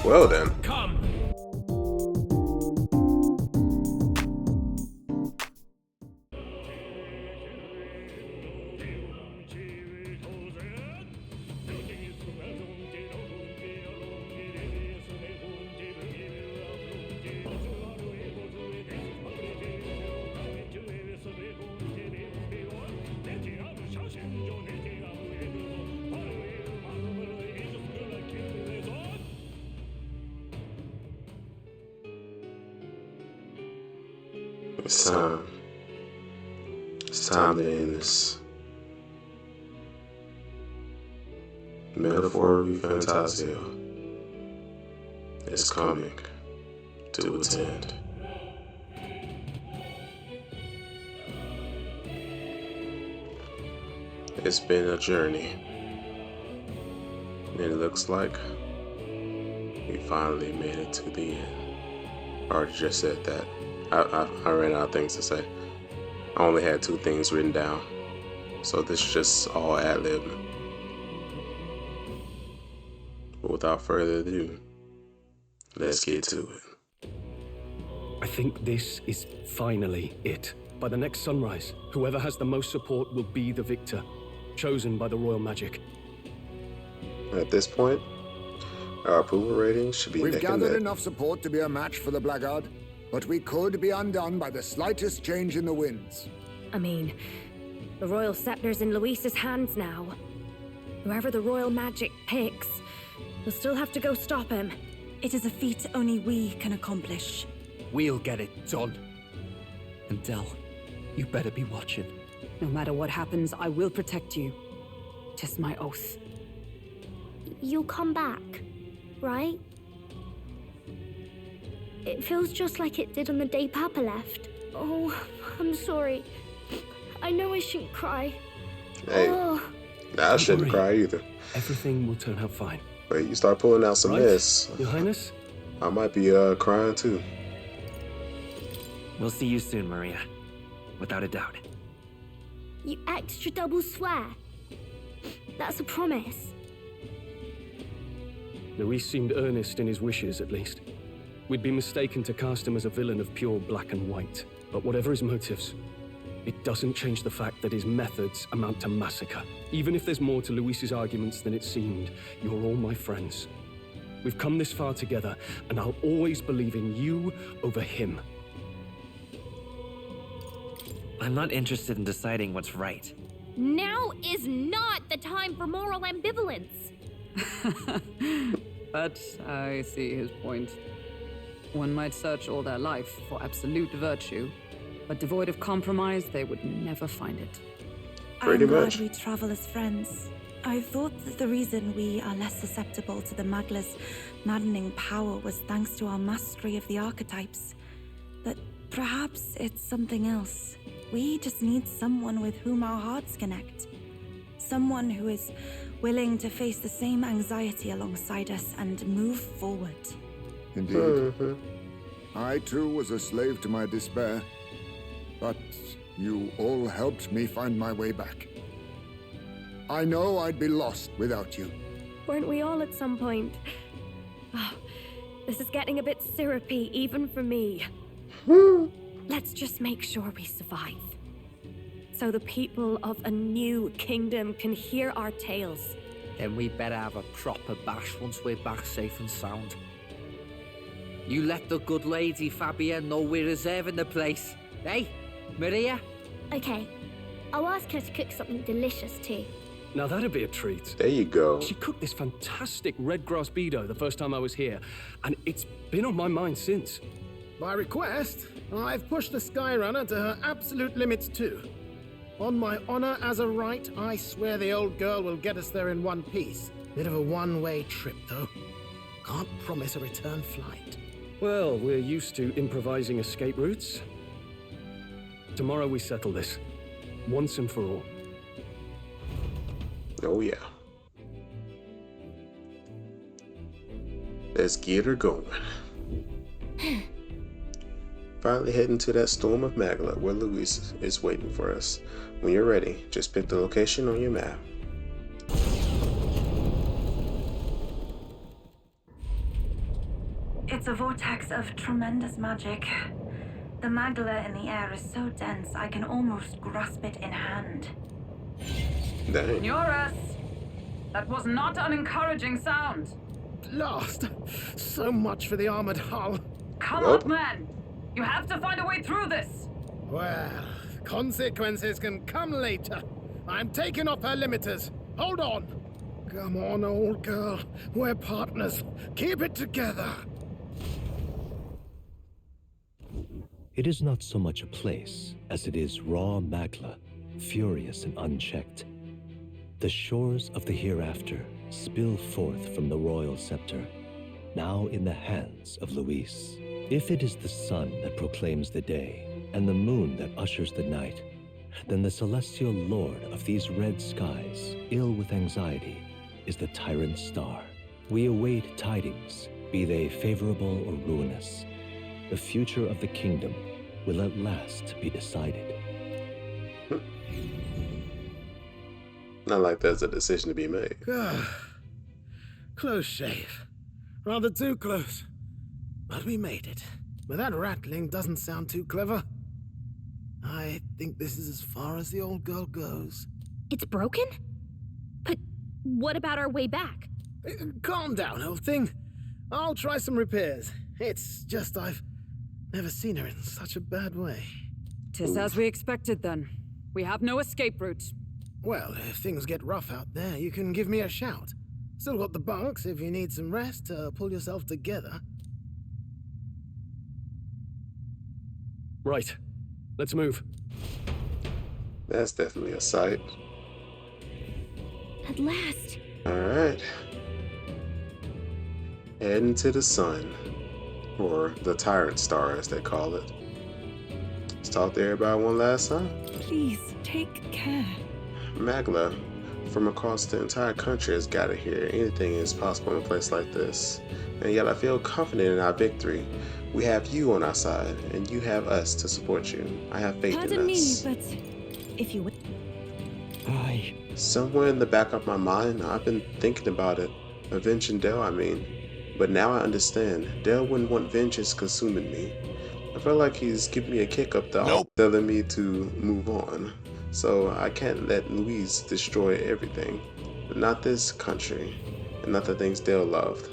Well then. Come. It's time. It's time to end this. Metaphor ReFantazio is coming to its end. It's been a journey, and it looks like we finally made it to the end. I already just said that. I ran out of things to say. I only had 2 things written down, so this is just all ad-lib. But without further ado, let's get to it. I think this is finally it. By the next sunrise, whoever has the most support will be the victor, chosen by the royal magic. At this point, our approval rating should be We've neck and gathered neck. enough support to be a match for the blackguard, but we could be undone by the slightest change in the winds. I mean, the royal scepter's in Luis's hands now. Whoever the royal magic picks, we'll still have to go stop him. It is a feat only we can accomplish. We'll get it done. And Del, you better be watching. No matter what happens, I will protect you. 'Tis my oath. You'll come back, right? It feels just like it did on the day Papa left. Oh, I'm sorry. I know I shouldn't cry. Hey, Oh. I shouldn't cry either. Everything will turn out fine. But you start pulling out some Right, mess, Your Highness? I might be crying too. We'll see you soon, Maria. Without a doubt. You extra double swear. That's a promise. Luis seemed earnest in his wishes, at least. We'd be mistaken to cast him as a villain of pure black and white. But whatever his motives, it doesn't change the fact that his methods amount to massacre. Even if there's more to Luis's arguments than it seemed, you're all my friends. We've come this far together, and I'll always believe in you over him. I'm not interested in deciding what's right. Now is not the time for moral ambivalence. But I see his point. One might search all their life for absolute virtue, but devoid of compromise, they would never find it. Pretty I'm glad much. we travel as friends. I thought that the reason we are less susceptible to the Magla's maddening power was thanks to our mastery of the archetypes. But perhaps it's something else. We just need someone with whom our hearts connect. Someone who is willing to face the same anxiety alongside us and move forward. Indeed. I too was a slave to my despair, but you all helped me find my way back. I know I'd be lost without you. Weren't we all at some point? Oh, this is getting a bit syrupy, even for me. Let's just make sure we survive. So the people of a new kingdom can hear our tales. Then we better have a proper bash once we're back safe and sound. You let the good lady Fabia know we're reserving the place. Hey, Maria? Okay, I'll ask her to cook something delicious too. Now that'd be a treat. There you go. She cooked this fantastic red grass bedo the first time I was here, and it's been on my mind since. By request, I've pushed the Skyrunner to her absolute limits too. On my honor as a right, I swear the old girl will get us there in one piece. Bit of a one-way trip, though. Can't promise a return flight. Well, we're used to improvising escape routes. Tomorrow we settle this, once and for all. Oh yeah. Let's get her going. Finally heading to that storm of Magla where Luis is waiting for us. When you're ready, just pick the location on your map. It's a vortex of tremendous magic. The magla in the air is so dense I can almost grasp it in hand. Dang. Eurus! That was not an encouraging sound. Blast! So much for the armored hull. Come Nope. on, man! You have to find a way through this! Well, consequences can come later. I'm taking off her limiters. Hold on. Come on, old girl. We're partners. Keep it together. It is not so much a place as it is raw magla, furious and unchecked. The shores of the hereafter spill forth from the royal scepter, now in the hands of Luis. If it is the sun that proclaims the day, and the moon that ushers the night, then the celestial lord of these red skies, ill with anxiety, is the tyrant star. We await tidings, be they favorable or ruinous. The future of the kingdom will at last be decided. Not like there's a decision to be made. Close shave. Rather too close. But we made it. But that rattling doesn't sound too clever. I think this is as far as the old girl goes. It's broken? But what about our way back? Calm down, old thing. I'll try some repairs. It's just I've never seen her in such a bad way. 'Tis as we expected then. We have no escape route. Well, if things get rough out there, you can give me a shout. Still got the bunks if you need some rest to pull yourself together. Right. Let's move. That's definitely a sight. At last. Alright. Heading to the sun. Or the tyrant star, as they call it. Let's talk to everybody one last time. Please, take care. Magla from across the entire country has gathered here. Anything is possible in a place like this. And yet I feel confident in our victory. We have you on our side, and you have us to support you. I have faith in us. Pardon me, but if you would... Somewhere in the back of my mind, I've been thinking about it. Avenging Dell, I mean. But now I understand. Dell wouldn't want vengeance consuming me. I feel like he's giving me a kick up the arm, telling me to move on. So I can't let Luis destroy everything. But not this country, and not the things Dell loved.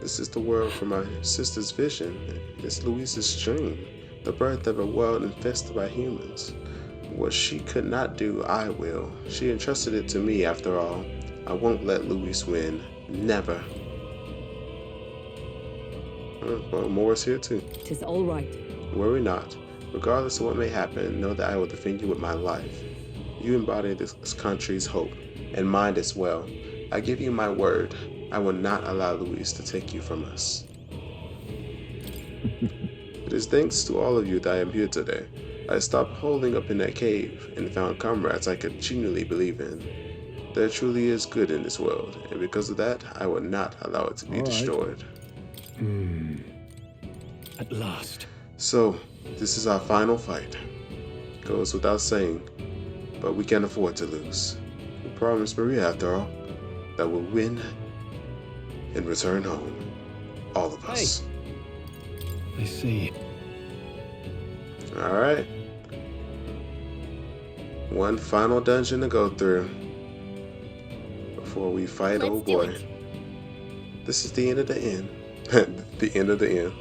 This is the world from my sister's vision. It's Luis's dream. The birth of a world infested by humans. What she could not do, I will. She entrusted it to me after all. I won't let Luis win. Never. Well, Moore's here too. 'Tis all right. Worry not. Regardless of what may happen, know that I will defend you with my life. You embody this country's hope, and mine as well. I give you my word. I will not allow Luis to take you from us. It is thanks to all of you that I am here today. I stopped holding up in that cave and found comrades I could genuinely believe in. There truly is good in this world, and because of that, I will not allow it to be destroyed. At last. So, this is our final fight. Goes without saying, but we can't afford to lose. We promised Maria, after all, that we'll win and return home. All of us. I see. Alright. One final dungeon to go through before we fight Let's old do boy. it. This is the end of the end. The end of the end.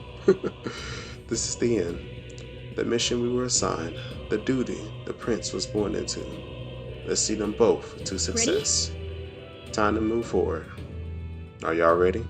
This is the end. The mission we were assigned, the duty the prince was born into. Let's see them both to success. Time to move forward. Are y'all ready?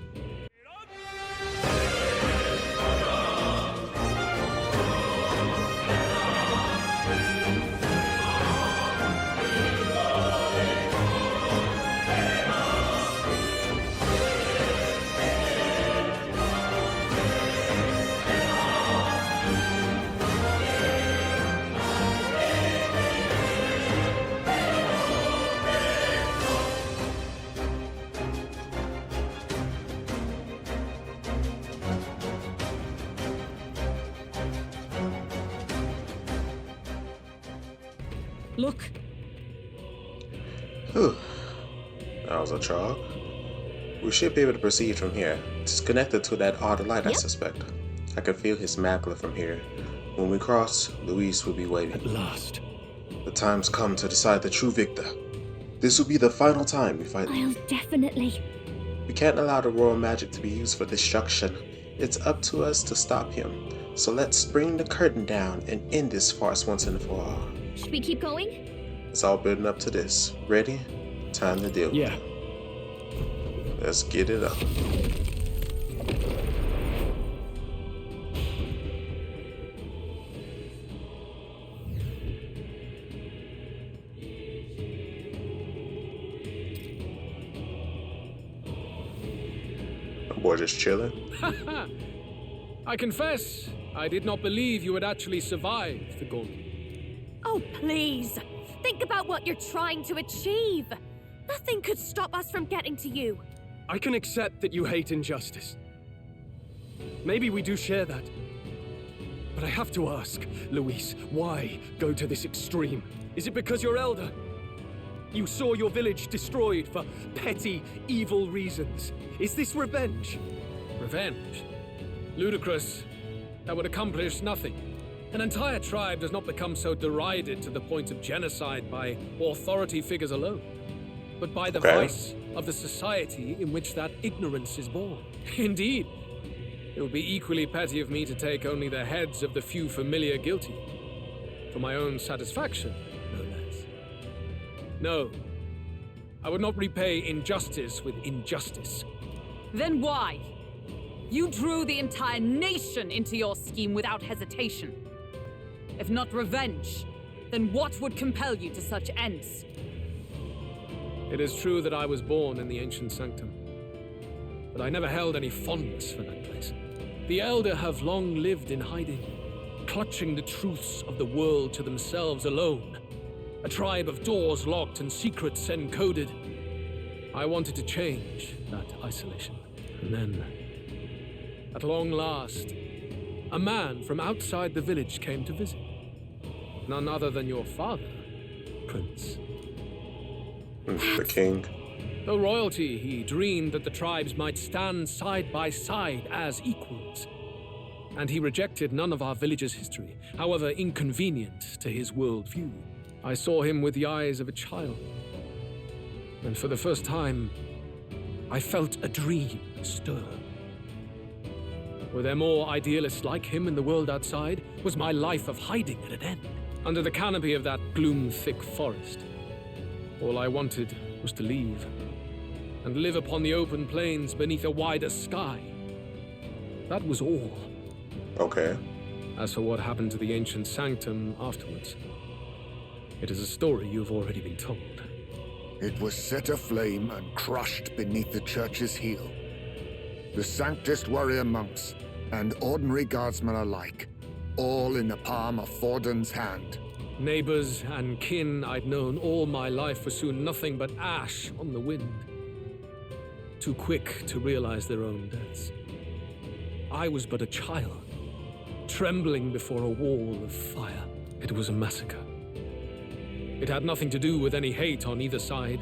Look, Whew. That was a chalk. We should be able to proceed from here. It's connected to that odd light, I suspect. I can feel his magla from here. When we cross, Luis will be waiting. At last. The time's come to decide the true victor. This will be the final time we fight. I'll definitely. We can't allow the royal magic to be used for destruction. It's up to us to stop him. So let's bring the curtain down and end this farce once and for all. Should we keep going? It's all building up to this. Ready? Time to deal with it. Let's get it up. Boy, just chilling. I confess, I did not believe you would actually survive the gauntlet. Oh, please. Think about what you're trying to achieve. Nothing could stop us from getting to you. I can accept that you hate injustice. Maybe we do share that. But I have to ask, Luis, why go to this extreme? Is it because you're elder? You saw your village destroyed for petty, evil reasons. Is this revenge? Revenge? Ludicrous. That would accomplish nothing. An entire tribe does not become so derided to the point of genocide by authority figures alone, but by the vice of the society in which that ignorance is born. Indeed, it would be equally petty of me to take only the heads of the few familiar guilty, for my own satisfaction, no less. No, I would not repay injustice with injustice. Then why? You drew the entire nation into your scheme without hesitation. If not revenge, then what would compel you to such ends? It is true that I was born in the ancient sanctum, but I never held any fondness for that place. The Elder have long lived in hiding, clutching the truths of the world to themselves alone. A tribe of doors locked and secrets encoded. I wanted to change that isolation. And then, at long last, a man from outside the village came to visit. None other than your father, Prince. The king. Though royalty, he dreamed that the tribes might stand side by side as equals. And he rejected none of our village's history, however inconvenient to his worldview. I saw him with the eyes of a child. And for the first time, I felt a dream stir. Were there more idealists like him in the world outside? Was my life of hiding at an end? Under the canopy of that gloom-thick forest, all I wanted was to leave and live upon the open plains beneath a wider sky. That was all. Okay. As for what happened to the ancient sanctum afterwards, it is a story you've already been told. It was set aflame and crushed beneath the church's heel. The Sanctist warrior monks and ordinary guardsmen alike, all in the palm of Forden's hand. Neighbors and kin I'd known all my life were soon nothing but ash on the wind. Too quick to realize their own deaths. I was but a child, trembling before a wall of fire. It was a massacre. It had nothing to do with any hate on either side,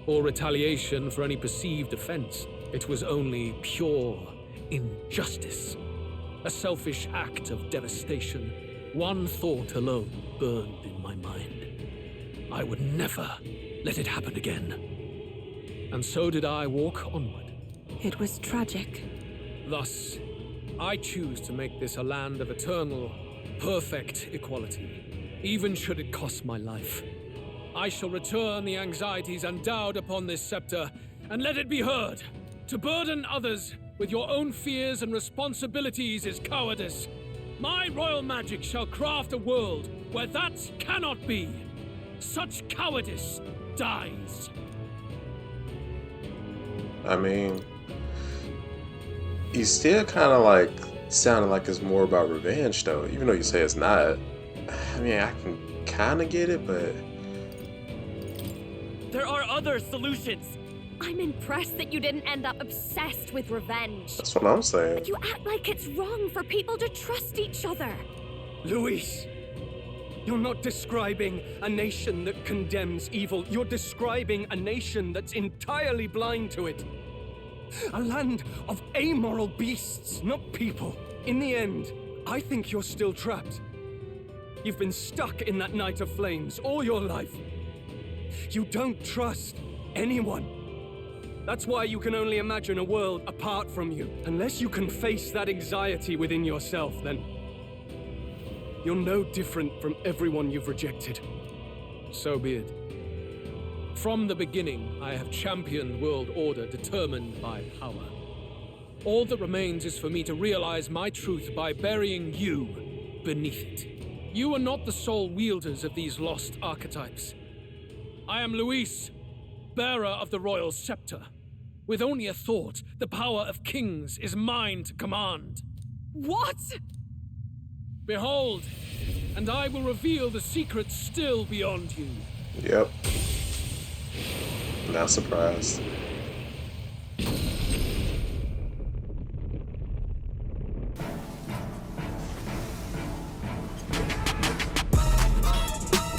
or retaliation for any perceived offense. It was only pure injustice. A selfish act of devastation. One thought alone burned in my mind. I would never let it happen again. And so did I walk onward. It was tragic. Thus, I choose to make this a land of eternal, perfect equality, even should it cost my life. I shall return the anxieties endowed upon this scepter, and let it be heard. To burden others with your own fears and responsibilities is cowardice. My royal magic shall craft a world where that cannot be. Such cowardice dies. I mean, he's still kind of like sounding like it's more about revenge, though. Even though you say it's not. I mean, I can kind of get it, but there are other solutions. I'm impressed that you didn't end up obsessed with revenge. That's what I'm saying. But you act like it's wrong for people to trust each other. Luis, you're not describing a nation that condemns evil. You're describing a nation that's entirely blind to it. A land of amoral beasts, not people. In the end, I think you're still trapped. You've been stuck in that night of flames all your life. You don't trust anyone. That's why you can only imagine a world apart from you. Unless you can face that anxiety within yourself, then you're no different from everyone you've rejected. So be it. From the beginning, I have championed world order determined by power. All that remains is for me to realize my truth by burying you beneath it. You are not the sole wielders of these lost archetypes. I am Luis, bearer of the royal scepter. With only a thought, the power of kings is mine to command. What? Behold, and I will reveal the secrets still beyond you. Yep. Not surprised.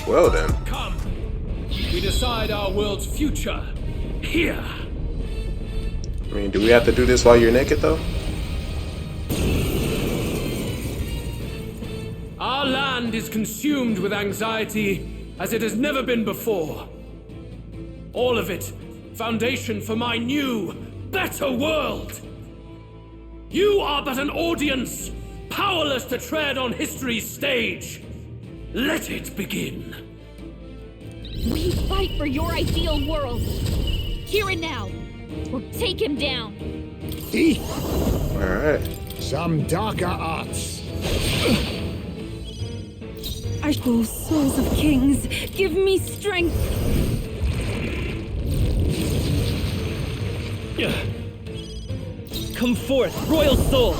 Well then. Come. We decide our world's future here. I mean, do we have to do this while you're naked though? Our land is consumed with anxiety as it has never been before. All of it, foundation for my new, better world. You are but an audience, powerless to tread on history's stage. Let it begin. We fight for your ideal world. Here and now. Or take him down. Alright. Some darker arts. Oh, souls of kings, give me strength. Come forth, royal soul.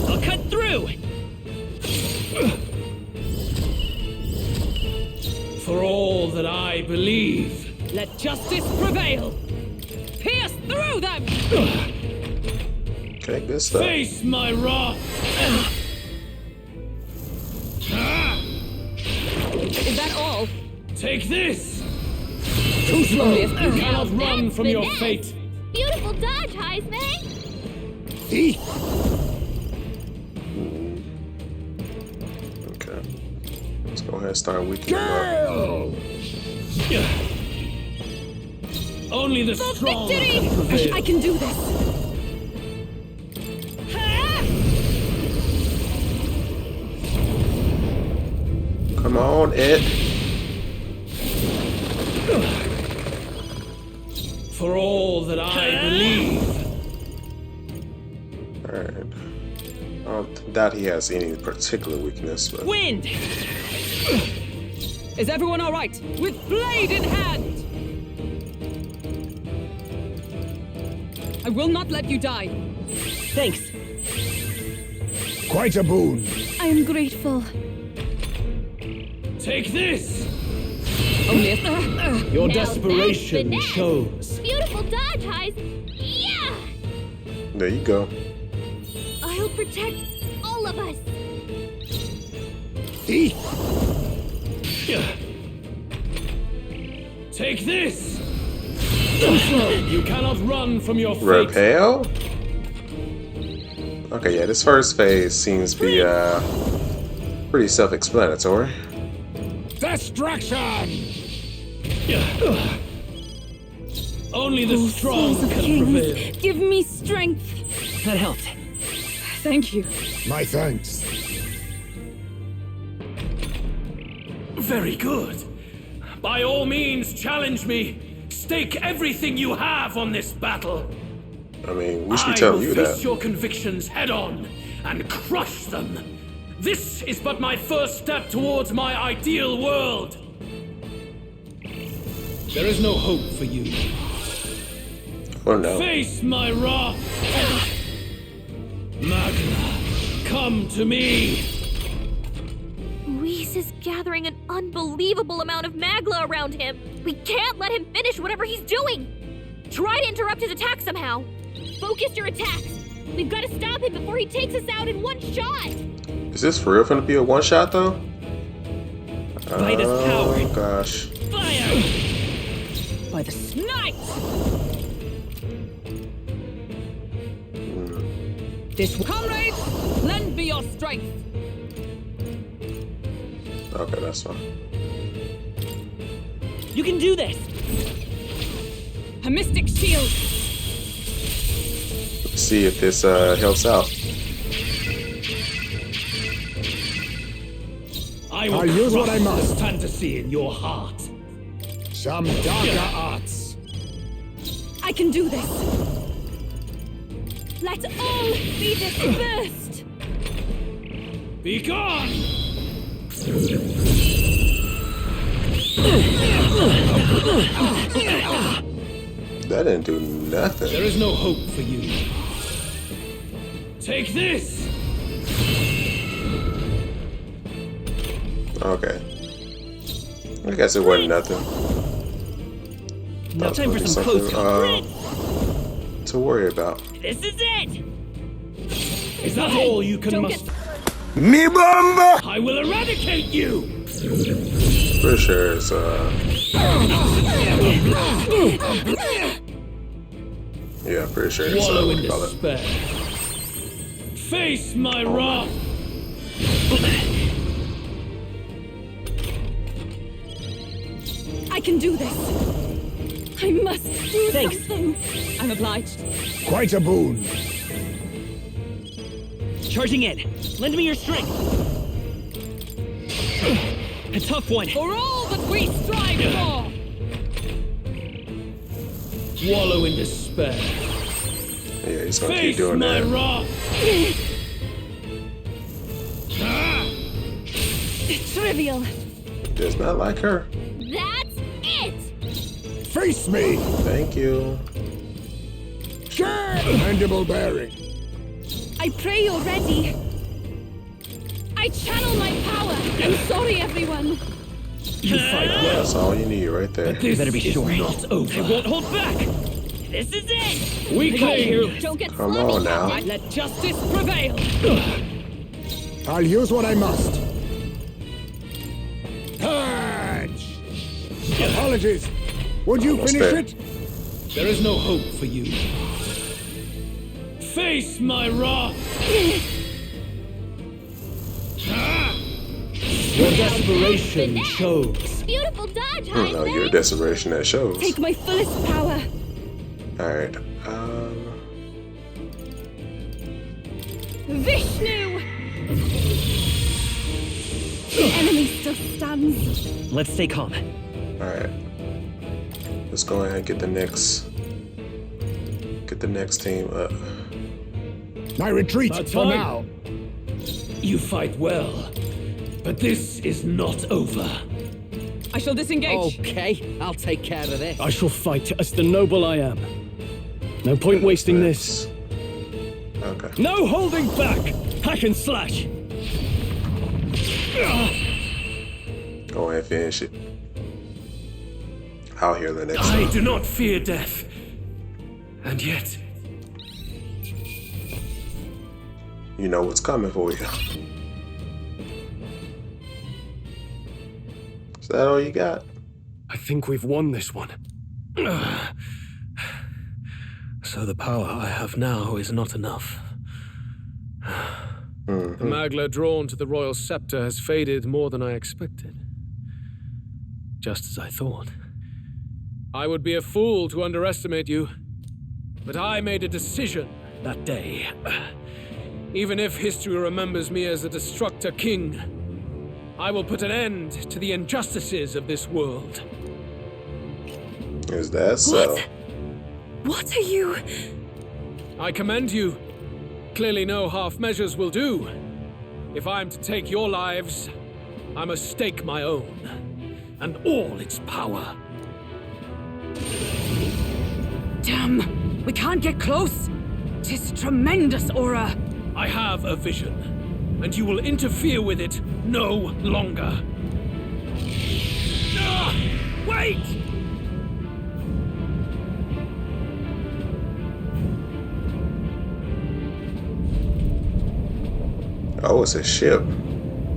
I'll cut through. For all that I believe. Let justice prevail. Pierce through them. Okay, good stuff. Face my wrath. Is that all? Take this. Too slow. You cannot run from your fate. Beautiful dodge, Heisman. Okay. Let's go ahead and start weakening up. Only the strong victory! can prevail. I can do this. Come on, Ed. For all that I believe. Alright. I don't doubt he has any particular weakness, but... Wind! Is everyone all right? With blade in hand! I will not let you die. Thanks. Quite a boon. I am grateful. Take this! Your desperation shows. Beautiful dodge, Heis. Yeah! There you go. I'll protect all of us. Take this! You cannot run from your fate. Repel? Okay, yeah, this first phase seems to be pretty self-explanatory. Destruction! Only the strong Souls of can kings, prevail. give me strength. That helped. Thank you. My thanks. Very good. By all means, challenge me. Stake everything you have on this battle. I mean, we should be telling you I will face that. your convictions head on and crush them. This is but my first step towards my ideal world. There is no hope for you. Oh no. Face my wrath. Magna, come to me. Luis is gathering an unbelievable amount of Magla around him. We can't let him finish whatever he's doing. Try to interrupt his attack somehow. Focus your attacks. We've got to stop him before he takes us out in one shot. Is this for real gonna be a one-shot though? By this power. Oh gosh. Fire! By the snipes! This comrades, lend me your strength. Okay, that's fine. You can do this. A mystic shield. Let's see if this helps out. I'll use what I must. Fantasy in your heart. Some darker arts. I can do this. Let all be dispersed. Be gone! That didn't do nothing. There is no hope for you. Take this! Okay. I guess it wasn't nothing. Now time for some close to worry about. This is it! Is that all you can muster? Me bomba! I will eradicate you! Pretty sure it's yeah, pretty sure it's Wallow in what you call it. despair. Face my wrath! I can do this. I must do something. I'm obliged. Quite a boon. Charging in. Lend me your strength. A tough one. For all that we strive for. Wallow in despair. Yeah, he's gonna Face keep doing my that. wrath. Trivial. Does not like her. That's it! Face me! Thank you. Mandible bearing. I pray you're ready. I channel my power. I'm sorry, everyone. You fight well. That's all you need right there. But this better be sure. Not over. I won't hold back. This is it. We claim. Don't get Come on now. Let justice prevail. I'll use what I must. Purge! Apologies. Would you What's finish that? it? There is no hope for you. Face my wrath. Your desperation shows. Beautiful dodge, No, your desperation that shows. Take my fullest power. Alright. Vishnu! The enemy still stands. Let's stay calm. Alright. Let's go ahead and get the next team up. My retreat That's for fine. now. You fight well, but this is not over. I shall disengage. Okay, I'll take care of this. I shall fight as the noble I am. No point wasting this. Okay. No holding back! Hack and slash! Go ahead and finish it. I'll hear the next I time. do not fear death. And yet, You know what's coming for you. Is that all you got? I think we've won this one. So the power I have now is not enough. The Magla drawn to the royal scepter has faded more than I expected. Just as I thought. I would be a fool to underestimate you, but I made a decision that day. Even if history remembers me as a destructor king, I will put an end to the injustices of this world. Is that so? What are you? I commend you. Clearly no half measures will do. If I'm to take your lives, I must stake my own, and all its power. Damn, we can't get close. 'Tis tremendous aura. I have a vision, and you will interfere with it no longer. Ah, wait! Oh, it's a ship.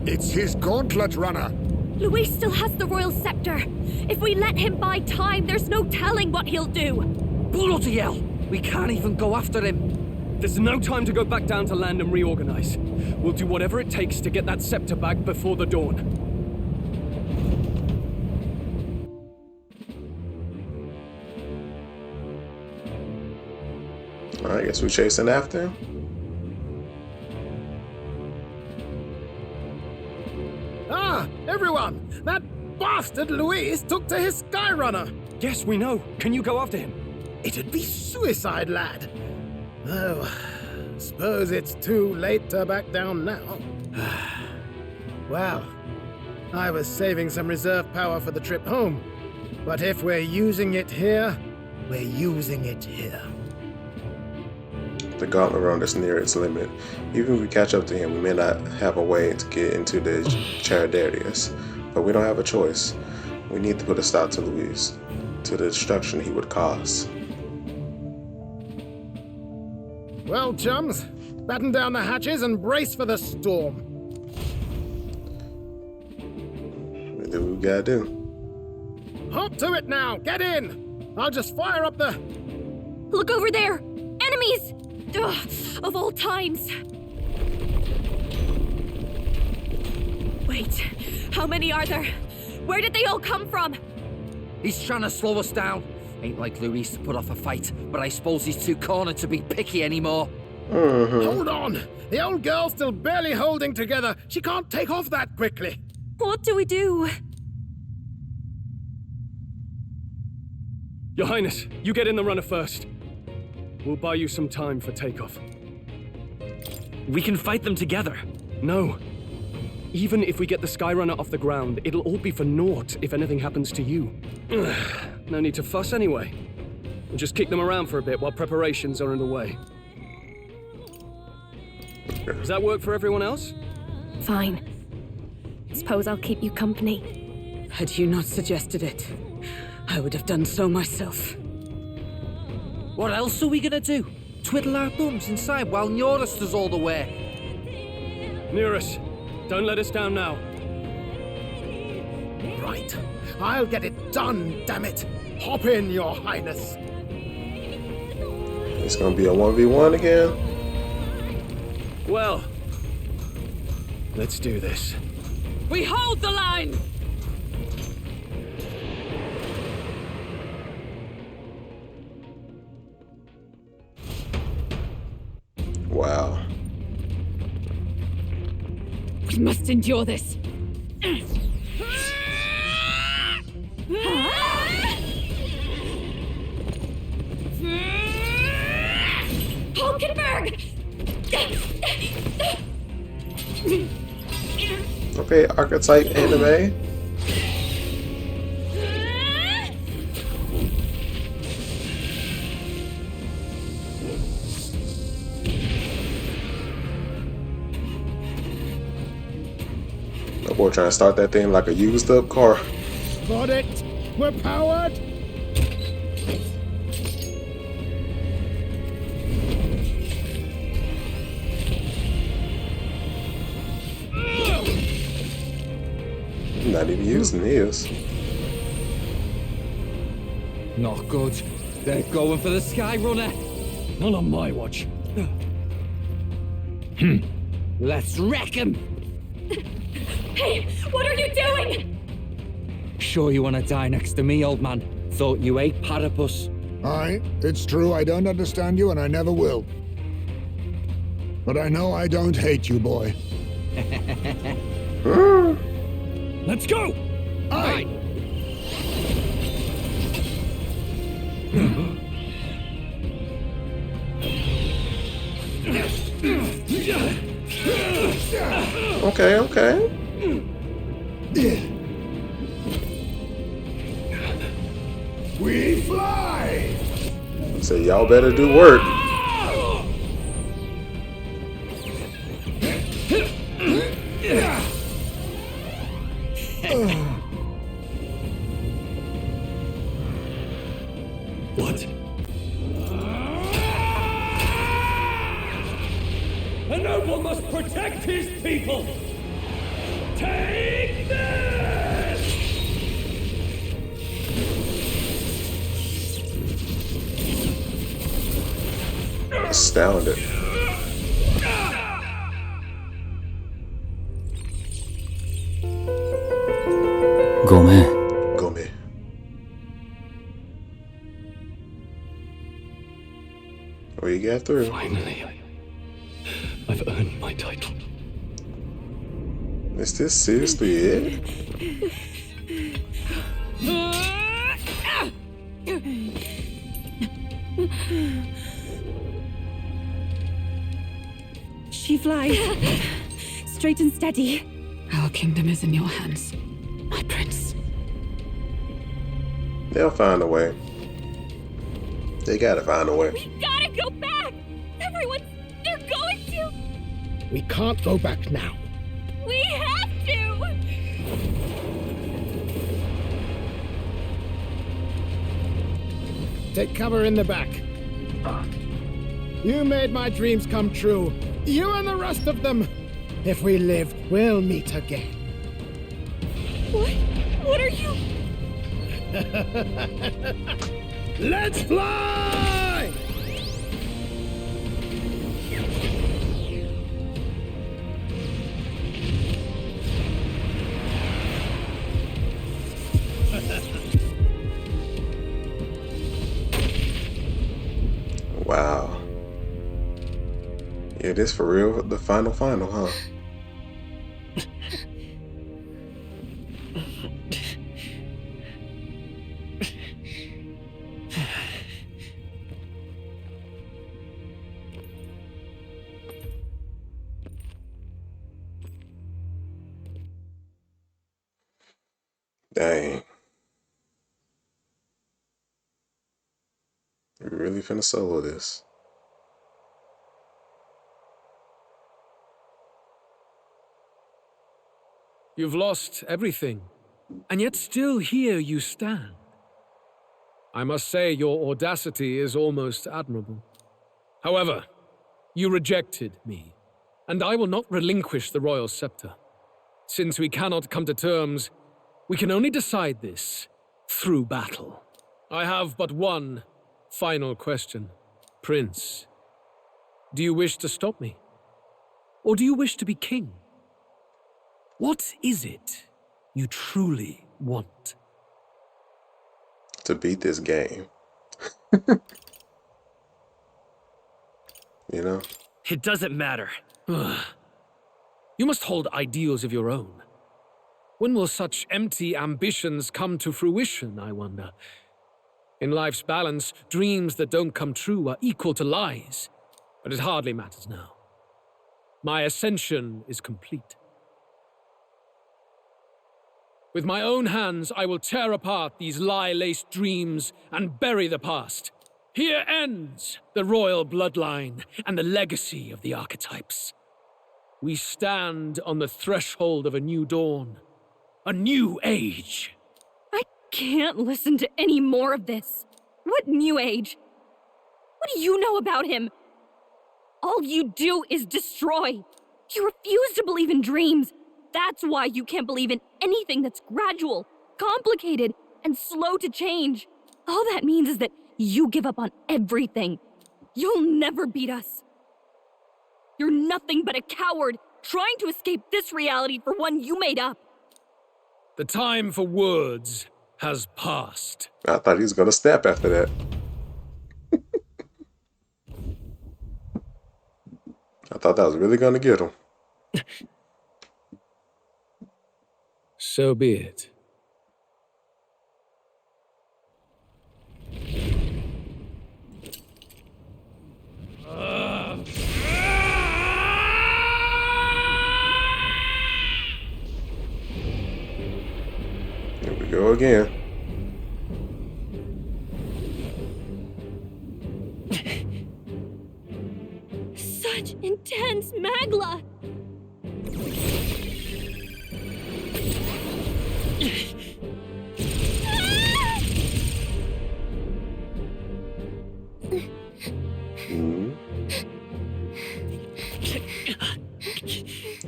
It's his gauntlet runner. Luis still has the royal scepter. If we let him buy time, there's no telling what he'll do. Bloody hell! We can't even go after him. There's no time to go back down to land and reorganize. We'll do whatever it takes to get that scepter back before the dawn. I guess we're chasing after him. Ah, everyone! That bastard Luis took to his Skyrunner! Yes, we know. Can you go after him? It'd be suicide, lad. Oh, suppose it's too late to back down now. Well, I was saving some reserve power for the trip home. But if we're using it here, we're using it here. The gauntlet run is near its limit. Even if we catch up to him, we may not have a way to get into the Charadarius. But we don't have a choice. We need to put a stop to Luis, to the destruction he would cause. Well, chums, batten down the hatches and brace for the storm. We do what we gotta do. Hop to it now! Get in! I'll just fire up the... Look over there! Enemies! Ugh, of all times! Wait, how many are there? Where did they all come from? He's trying to slow us down. Ain't like Luis to put off a fight, but I suppose he's too cornered to be picky anymore. Hold on! The old girl's still barely holding together. She can't take off that quickly. What do we do? Your Highness, you get in the runner first. We'll buy you some time for takeoff. We can fight them together. No. Even if we get the Skyrunner off the ground, it'll all be for naught if anything happens to you. No need to fuss anyway. We'll just kick them around for a bit while preparations are underway. Does that work for everyone else? Fine. Suppose I'll keep you company. Had you not suggested it, I would have done so myself. What else are we gonna do? Twiddle our thumbs inside while Norris does all the work? Nearus, don't let us down now. Right. I'll get it done, damn it. Hop in, Your Highness. It's gonna be a 1v1 again. Well, let's do this. We hold the line! Wow. We must endure this. Hulkenberg! Okay, archetype anime. That boy trying to start that thing like a used up car. Got it. We're powered. Not even using his. Not good. They're going for the Skyrunner. Not on my watch. Let's wreck him. Hey, what are you doing? Sure you want to die next to me, old man? Thought you ate platypus. It's true I don't understand you and I never will. But I know I don't hate you, boy. Let's go! Aye! Okay, okay. We fly! So y'all better do work. What? A noble must protect his people! Take this! astounded. Gome. We got through. Finally, I've earned my title. Is this seriously it? She flies. Straight and steady. Our kingdom is in your hands, my prince. They'll find a way. They gotta find a way. We gotta go back! They're going to! We can't go back now. We have to! Take cover in the back. You made my dreams come true. You and the rest of them. If we live, we'll meet again. What are you? Let's fly! Wow. Yeah, this for real, the final, huh? Dang. We really finna solo this. You've lost everything, and yet still here you stand. I must say your audacity is almost admirable. However, you rejected me, and I will not relinquish the royal scepter. Since we cannot come to terms, we can only decide this through battle. I have but one final question. Prince, do you wish to stop me? Or do you wish to be king? What is it you truly want? To beat this game. You know? It doesn't matter. You must hold ideals of your own. When will such empty ambitions come to fruition, I wonder? In life's balance, dreams that don't come true are equal to lies. But it hardly matters now. My ascension is complete. With my own hands, I will tear apart these lie-laced dreams and bury the past. Here ends the royal bloodline and the legacy of the archetypes. We stand on the threshold of a new dawn, a new age. I can't listen to any more of this. What new age? What do you know about him? All you do is destroy. You refuse to believe in dreams. That's why you can't believe in anything that's gradual, complicated, and slow to change. All that means is that you give up on everything. You'll never beat us. You're nothing but a coward trying to escape this reality for one you made up. The time for words has passed. I thought he was gonna snap after that. I thought that was really gonna get him. So be it. Here we go again. Such intense magla.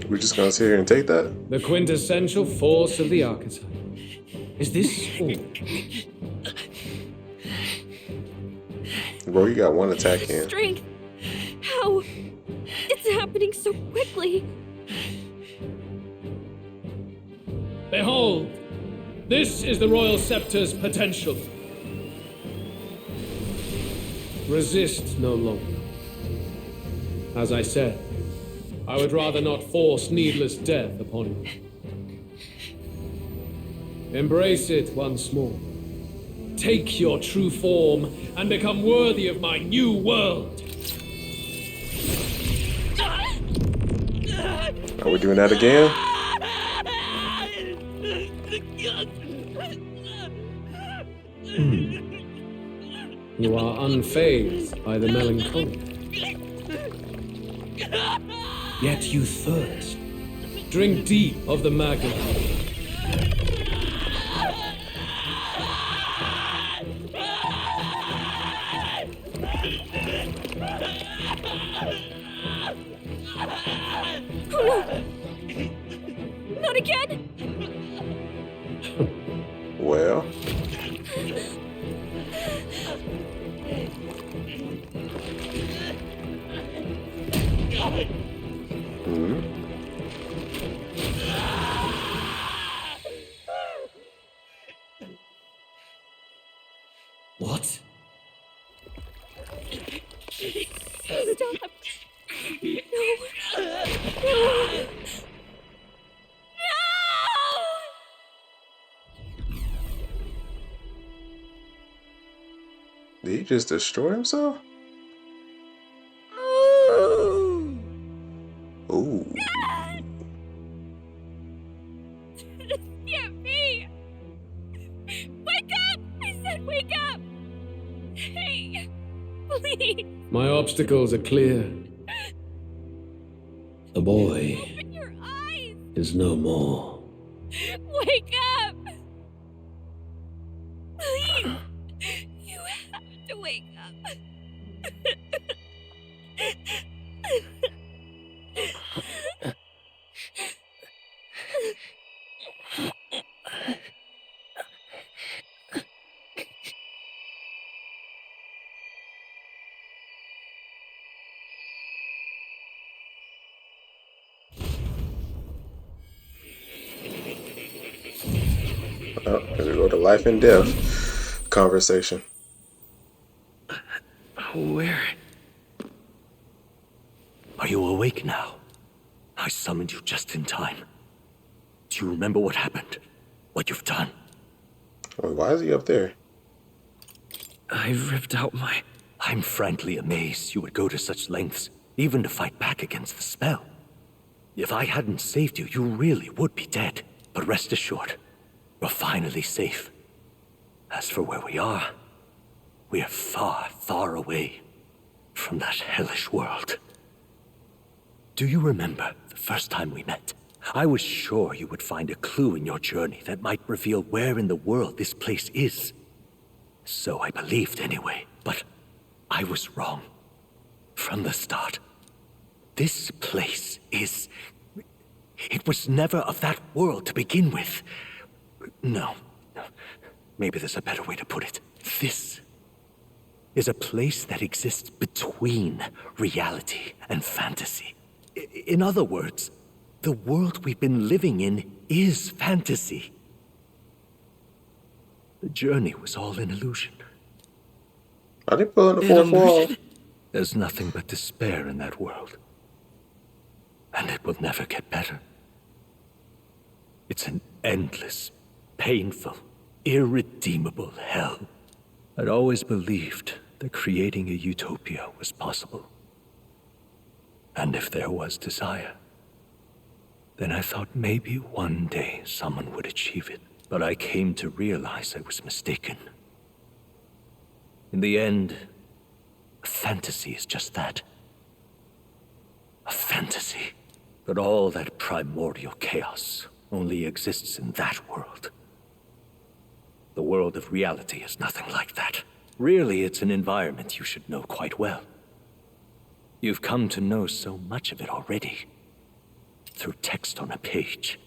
We're just gonna sit here and take that? The quintessential force of the archetype. Is this all? Bro, you got one attack in. Strength. happening so quickly. Behold, this is the Royal Scepter's potential. Resist no longer. As I said, I would rather not force needless death upon you. Embrace it once more. Take your true form and become worthy of my new world. Are we doing that again? You are unfazed by the melancholy. Yet you thirst. Drink deep of the magma. Oh no! Not again! Well. What? Stop! No! No! Did he just destroy himself? Ooh. This can't be! Wake up! I said wake up! Hey! Please! My obstacles are clear. The boy Open your eyes! is no more. Wake up! Please! You have to wake up! Oh, here we go to life and death conversation. Where? Are you awake now? I summoned you just in time. Do you remember what happened? What you've done? Well, why is he up there? I ripped out my... I'm frankly amazed you would go to such lengths, even to fight back against the spell. If I hadn't saved you, you really would be dead. But rest assured, we're finally safe. As for where we are far, far away from that hellish world. Do you remember the first time we met? I was sure you would find a clue in your journey that might reveal where in the world this place is. So I believed anyway, but I was wrong. From the start. This place is... It was never of that world to begin with. No. Maybe there's a better way to put it. This is a place that exists between reality and fantasy. In other words, the world we've been living in is fantasy. The journey was all an illusion. Are they pulling the fourth wall? There's nothing but despair in that world. And it will never get better. It's an endless, painful, irredeemable hell. I'd always believed that creating a utopia was possible. And if there was desire, then I thought maybe one day someone would achieve it. But I came to realize I was mistaken. In the end, a fantasy is just that. A fantasy. But all that primordial chaos only exists in that world. The world of reality is nothing like that. Really, it's an environment you should know quite well. You've come to know so much of it already. Through text on a page.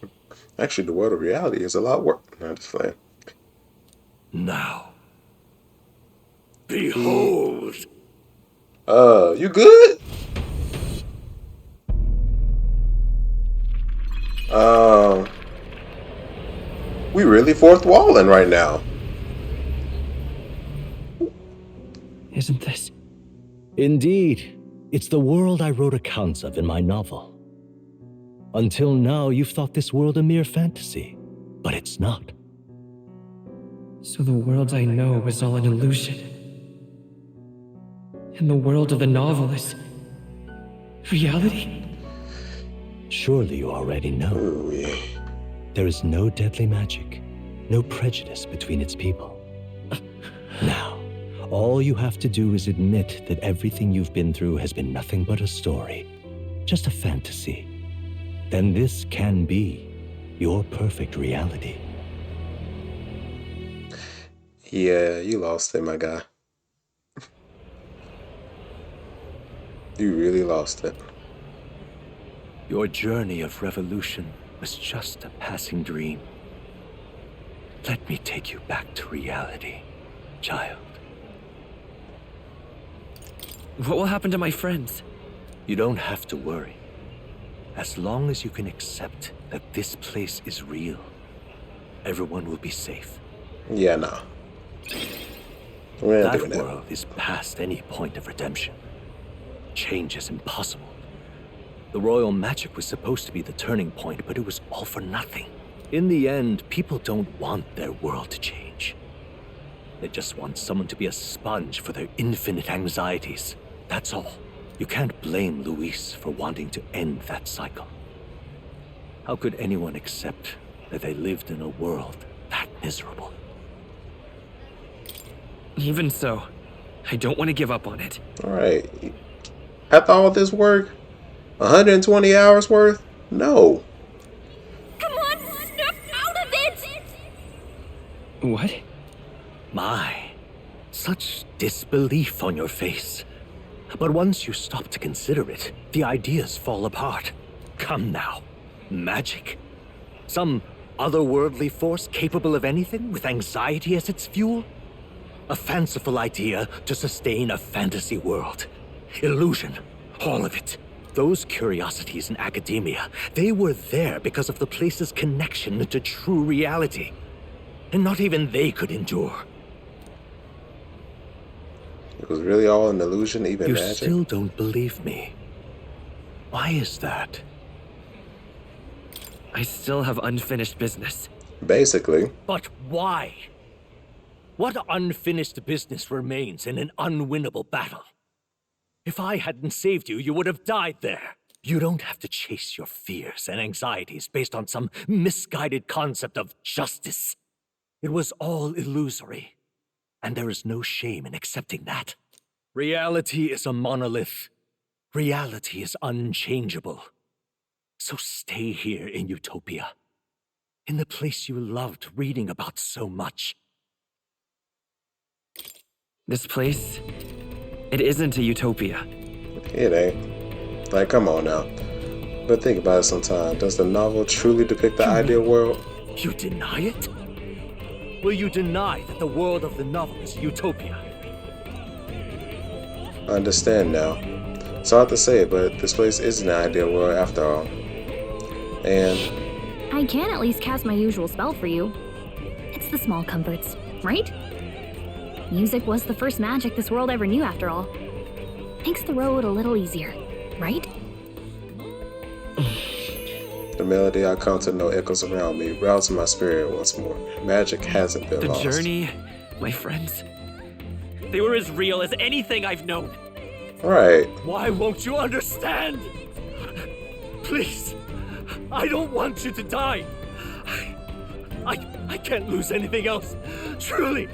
Actually, the world of reality is a lot worse. Not just playing. Now. Behold! You good? really fourth walling right now. Isn't this? Indeed. It's the world I wrote accounts of in my novel. Until now, you've thought this world a mere fantasy, but it's not. So the world I know was all an illusion. And the world of the novel is reality? Surely you already know. Ooh, yeah. There is no deadly magic, no prejudice between its people. Now, all you have to do is admit that everything you've been through has been nothing but a story, just a fantasy. Then this can be your perfect reality. Yeah, you lost it, my guy. You really lost it. Your journey of revolution was just a passing dream. Let me take you back to reality, child. What will happen to my friends? You don't have to worry. As long as you can accept that this place is real, everyone will be safe. Yeah, nah. We're not doing That that. world is past any point of redemption. Change is impossible. The royal magic was supposed to be the turning point, but it was all for nothing. In the end, people don't want their world to change. They just want someone to be a sponge for their infinite anxieties. That's all. You can't blame Luis for wanting to end that cycle. How could anyone accept that they lived in a world that miserable? Even so, I don't want to give up on it. Alright. After all this work, 120 hours worth? No. Come on, snap out of it! What? My, such disbelief on your face. But once you stop to consider it, the ideas fall apart. Come now. Magic? Some otherworldly force capable of anything with anxiety as its fuel? A fanciful idea to sustain a fantasy world. Illusion. All of it. Those curiosities in academia, they were there because of the place's connection to true reality. And not even they could endure. It was really all an illusion, even You magic. still don't believe me. Why is that? I still have unfinished business. Basically. But why? What unfinished business remains in an unwinnable battle? If I hadn't saved you, you would have died there. You don't have to chase your fears and anxieties based on some misguided concept of justice. It was all illusory, and there is no shame in accepting that. Reality is a monolith. Reality is unchangeable. So stay here in Utopia, in the place you loved reading about so much. This place, it isn't a utopia. It ain't. Like, come on now. But think about it sometime. Does the novel truly depict the ideal world? You deny it? Will you deny that the world of the novel is utopia? I understand now. It's hard to say, but this place isn't an ideal world after all. And I can at least cast my usual spell for you. It's the small comforts, right? Music was the first magic this world ever knew after all. Makes the road a little easier, right? the melody I come to know echoes around me, rousing my spirit once more. Magic hasn't been lost. The journey, my friends, they were as real as anything I've known. Right. Why won't you understand? Please, I don't want you to die. I can't lose anything else. Truly,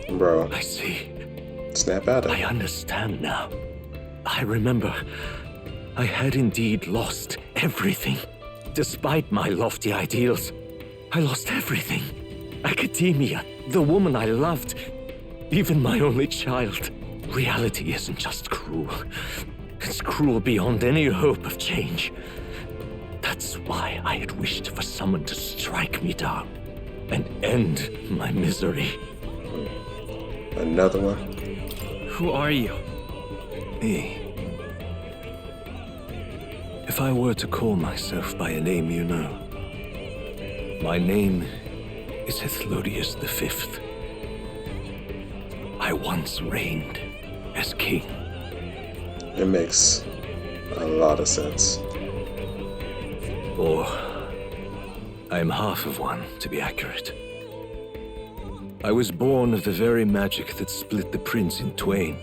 Bro. I see. Snap out of it. I understand now. I remember. I had indeed lost everything. Despite my lofty ideals, I lost everything. Academia, the woman I loved, even my only child. Reality isn't just cruel. It's cruel beyond any hope of change. That's why I had wished for someone to strike me down and end my misery. Another one? Who are you? Me. If I were to call myself by a name you know, my name is Hethlodius V. I once reigned as king. It makes a lot of sense. Or, I am half of one, to be accurate. I was born of the very magic that split the prince in twain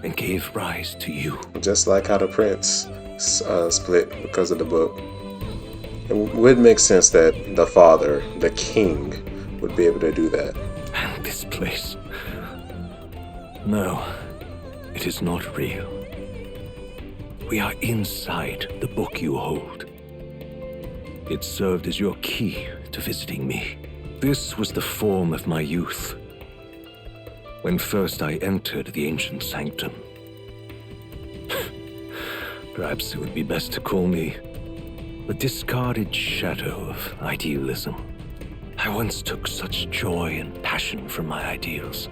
and gave rise to you. Just like how the prince split because of the book. It would make sense that the father, the king, would be able to do that. And this place. No, it is not real. We are inside the book you hold. It served as your key to visiting me. This was the form of my youth, when first I entered the ancient sanctum. Perhaps it would be best to call me the discarded shadow of idealism. I once took such joy and passion from my ideals.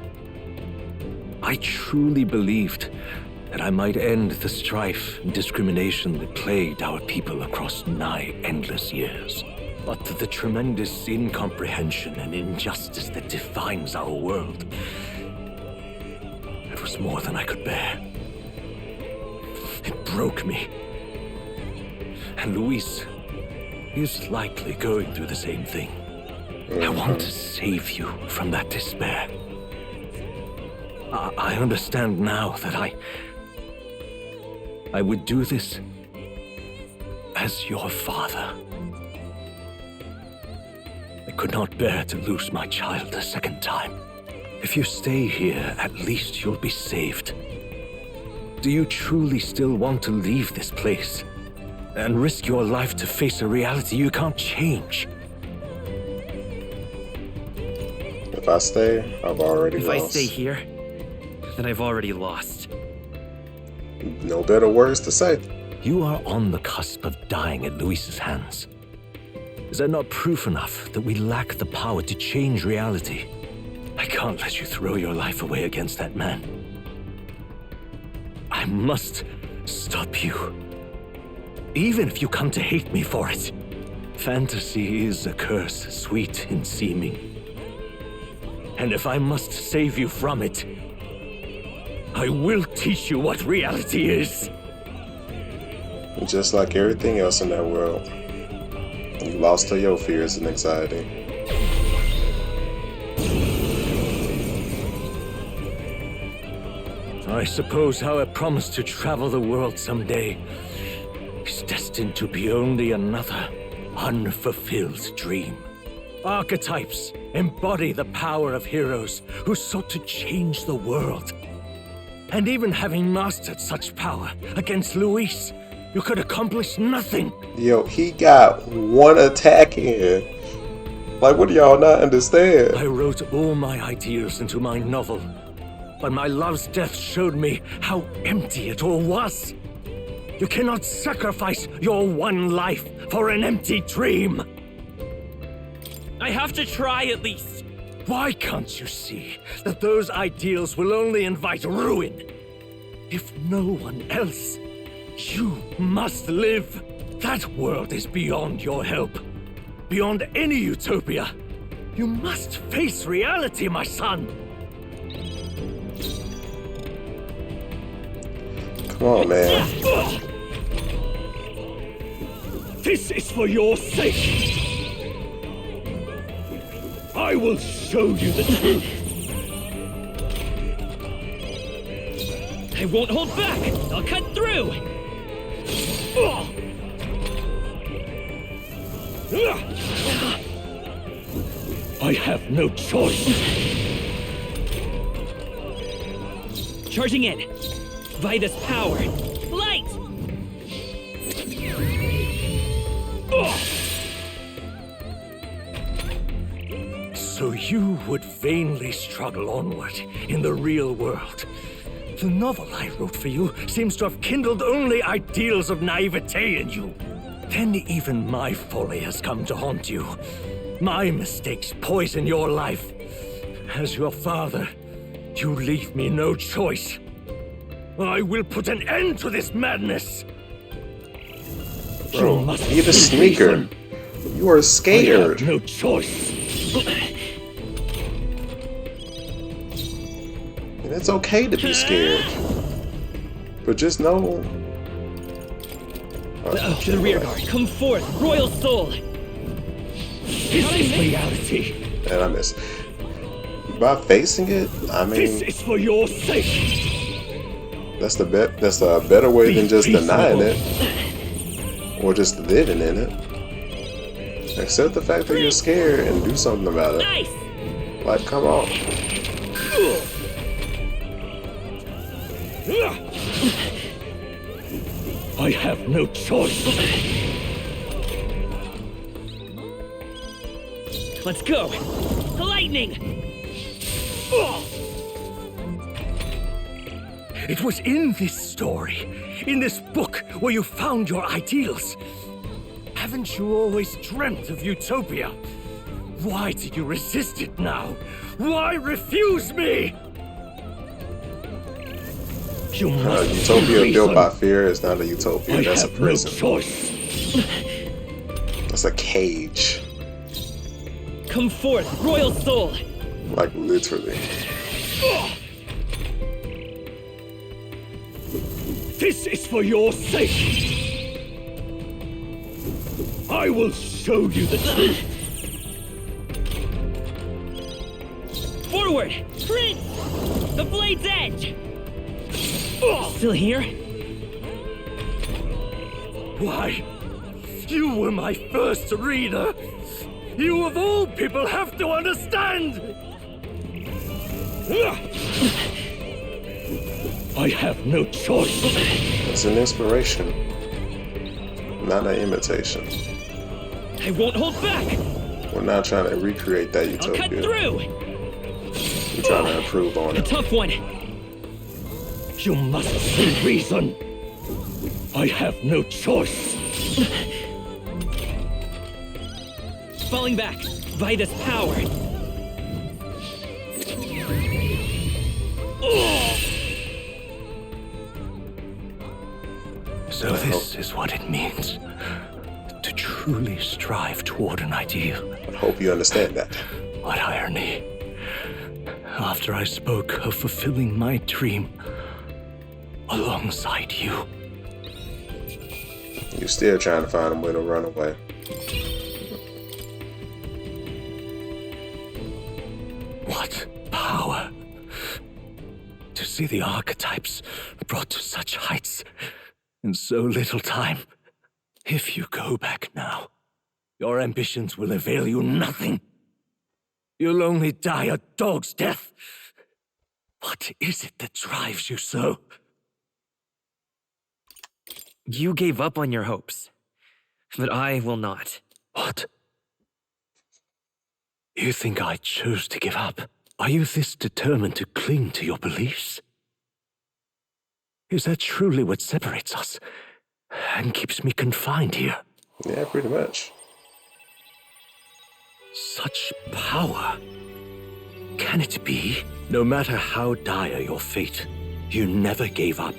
I truly believed that I might end the strife and discrimination that plagued our people across nigh endless years. But the tremendous incomprehension and injustice that defines our world, it was more than I could bear. It broke me. And Luis is likely going through the same thing. I want to save you from that despair. I understand now that I would do this as your father. I could not bear to lose my child a second time. If you stay here, at least you'll be saved. Do you truly still want to leave this place and risk your life to face a reality you can't change? If I stay, I've already lost. If I stay here, then I've already lost. No better words to say. You are on the cusp of dying at Luis's hands. Is that not proof enough that we lack the power to change reality? I can't let you throw your life away against that man. I must stop you. Even if you come to hate me for it. Fantasy is a curse, sweet in seeming. And if I must save you from it, I will teach you what reality is. Just like everything else in that world, you lost to your fears and anxiety. I suppose our promise to travel the world someday is destined to be only another unfulfilled dream. Archetypes embody the power of heroes who sought to change the world. And even having mastered such power against Luis, you could accomplish nothing. Yo, he got one attack in. Like, what do y'all not understand? I wrote all my ideals into my novel, but my love's death showed me how empty it all was. You cannot sacrifice your one life for an empty dream. I have to try at least. Why can't you see that those ideals will only invite ruin? If no one else, you must live. That world is beyond your help. Beyond any utopia. You must face reality, my son. Come on, man. This is for your sake. I will show you the truth. I won't hold back. I'll cut through. I have no choice. Charging in. Vitus power. Light! So you would vainly struggle onward in the real world. The novel I wrote for you seems to have kindled only ideals of naivete in you. Then even my folly has come to haunt you. My mistakes poison your life. As your father, you leave me no choice. I will put an end to this madness. Bro, be the sneaker. You are scared. No choice. And it's okay to be scared. But just know. To the rear guard. Come forth, royal soul. This is reality. And I miss. By facing it, I mean. This is for your sake. That's a better way than just denying it. Or just living in it. Accept the fact that you're scared and do something about it. Nice. Like, come on. I have no choice. Let's go. Lightning. It was in this story, in this book, where you found your ideals. Haven't you always dreamt of utopia? Why do you resist it now? Why refuse me? Utopia built by fear is not a utopia. That's a prison. No choice. That's a cage. Come forth, royal soul. Like literally. This is for your sake. I will show you the truth. Forward, Prince! The blade's edge. Still here? Why? You were my first reader. You of all people have to understand. I have no choice. It's an inspiration, not an imitation. I won't hold back. We're not trying to recreate that utopia. I'll cut through. We're trying to improve on A it. tough one. You must see reason. I have no choice. Falling back by this power. So this is what it means to truly strive toward an ideal. I hope you understand that. What irony. After I spoke of fulfilling my dream alongside you. You're still trying to find a way to run away. What power. To see the archetypes brought to such heights in so little time. If you go back now, your ambitions will avail you nothing. You'll only die a dog's death. What is it that drives you so? You gave up on your hopes, but I will not. What? You think I chose to give up? Are you this determined to cling to your beliefs? Is that truly what separates us and keeps me confined here? Yeah, pretty much. Such power. Can it be? No matter how dire your fate, you never gave up.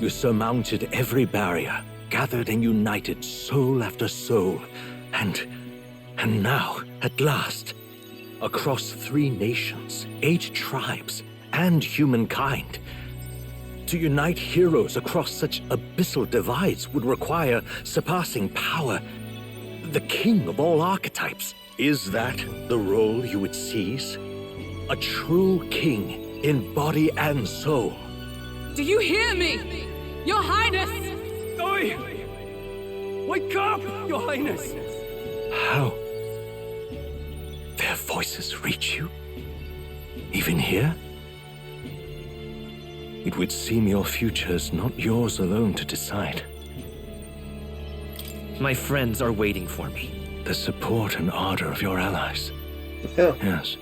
You surmounted every barrier, gathered and united soul after soul, and now, at last, across 3 nations, 8 tribes, and humankind, to unite heroes across such abyssal divides would require surpassing power. The king of all archetypes. Is that the role you would seize? A true king in body and soul. Do you hear me? Your Highness! Oi! Wake up, Your Highness! How? Their voices reach you? Even here? It would seem your future is not yours alone to decide. My friends are waiting for me. The support and ardor of your allies. Yeah. Yes.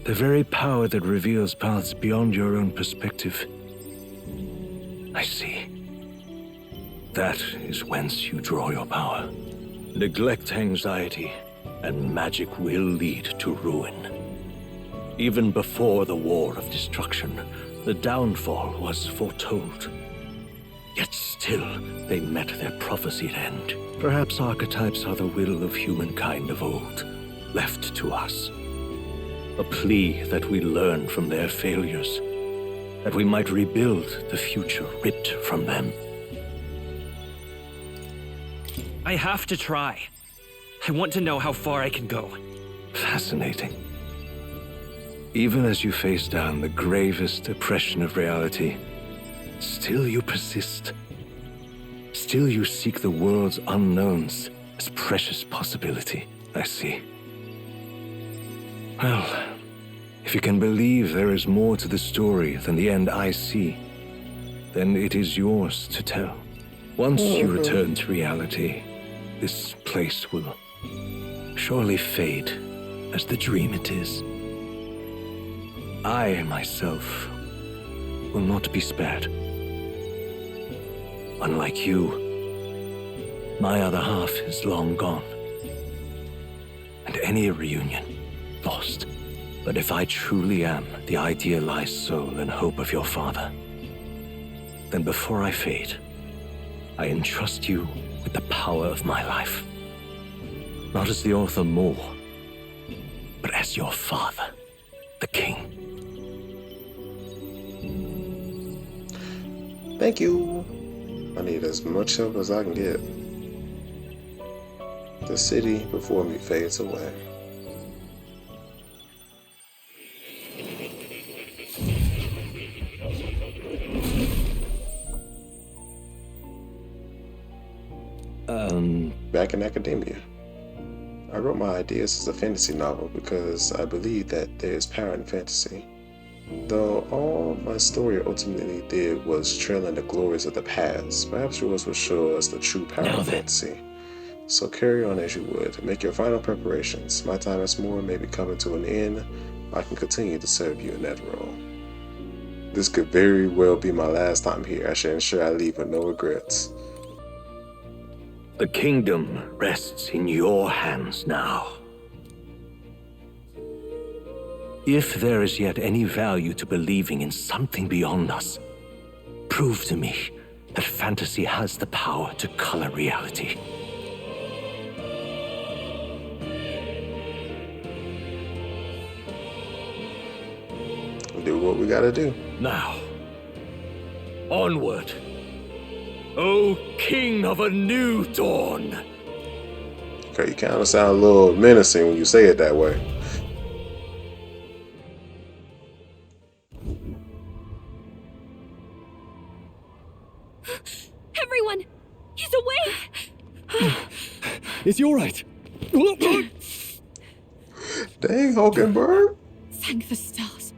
The very power that reveals paths beyond your own perspective. I see. That is whence you draw your power. Neglect anxiety, and magic will lead to ruin. Even before the war of destruction, the downfall was foretold. Yet still, they met their prophesied end. Perhaps archetypes are the will of humankind of old, left to us. A plea that we learn from their failures, that we might rebuild the future ripped from them. I have to try. I want to know how far I can go. Fascinating. Even as you face down the gravest oppression of reality, still you persist. Still you seek the world's unknowns as precious possibility, I see. Well, if you can believe there is more to the story than the end I see, then it is yours to tell. Once you return to reality, this place will surely fade as the dream it is. I, myself, will not be spared. Unlike you, my other half is long gone. And any reunion, lost. But if I truly am the idealized soul and hope of your father, then before I fade, I entrust you with the power of my life. Not as the author more, but as your father, the king. Thank you. I need as much help as I can get. The city before me fades away. Back in academia. I wrote my ideas as a fantasy novel because I believe that there is power in fantasy. Though all my story ultimately did was trail in the glories of the past, perhaps yours will show us the true power of fantasy. So carry on as you would. Make your final preparations. My time as Moore may be coming to an end. I can continue to serve you in that role. This could very well be my last time here. I should ensure I leave with no regrets. The kingdom rests in your hands now. If there is yet any value to believing in something beyond us, prove to me that fantasy has the power to color reality. Do what we gotta do. Now, onward. O King of a new dawn! Okay, you kind of sound a little menacing when you say it that way. Everyone! He's awake! Is he alright? Dang, Hulkenberg. Thank the stars.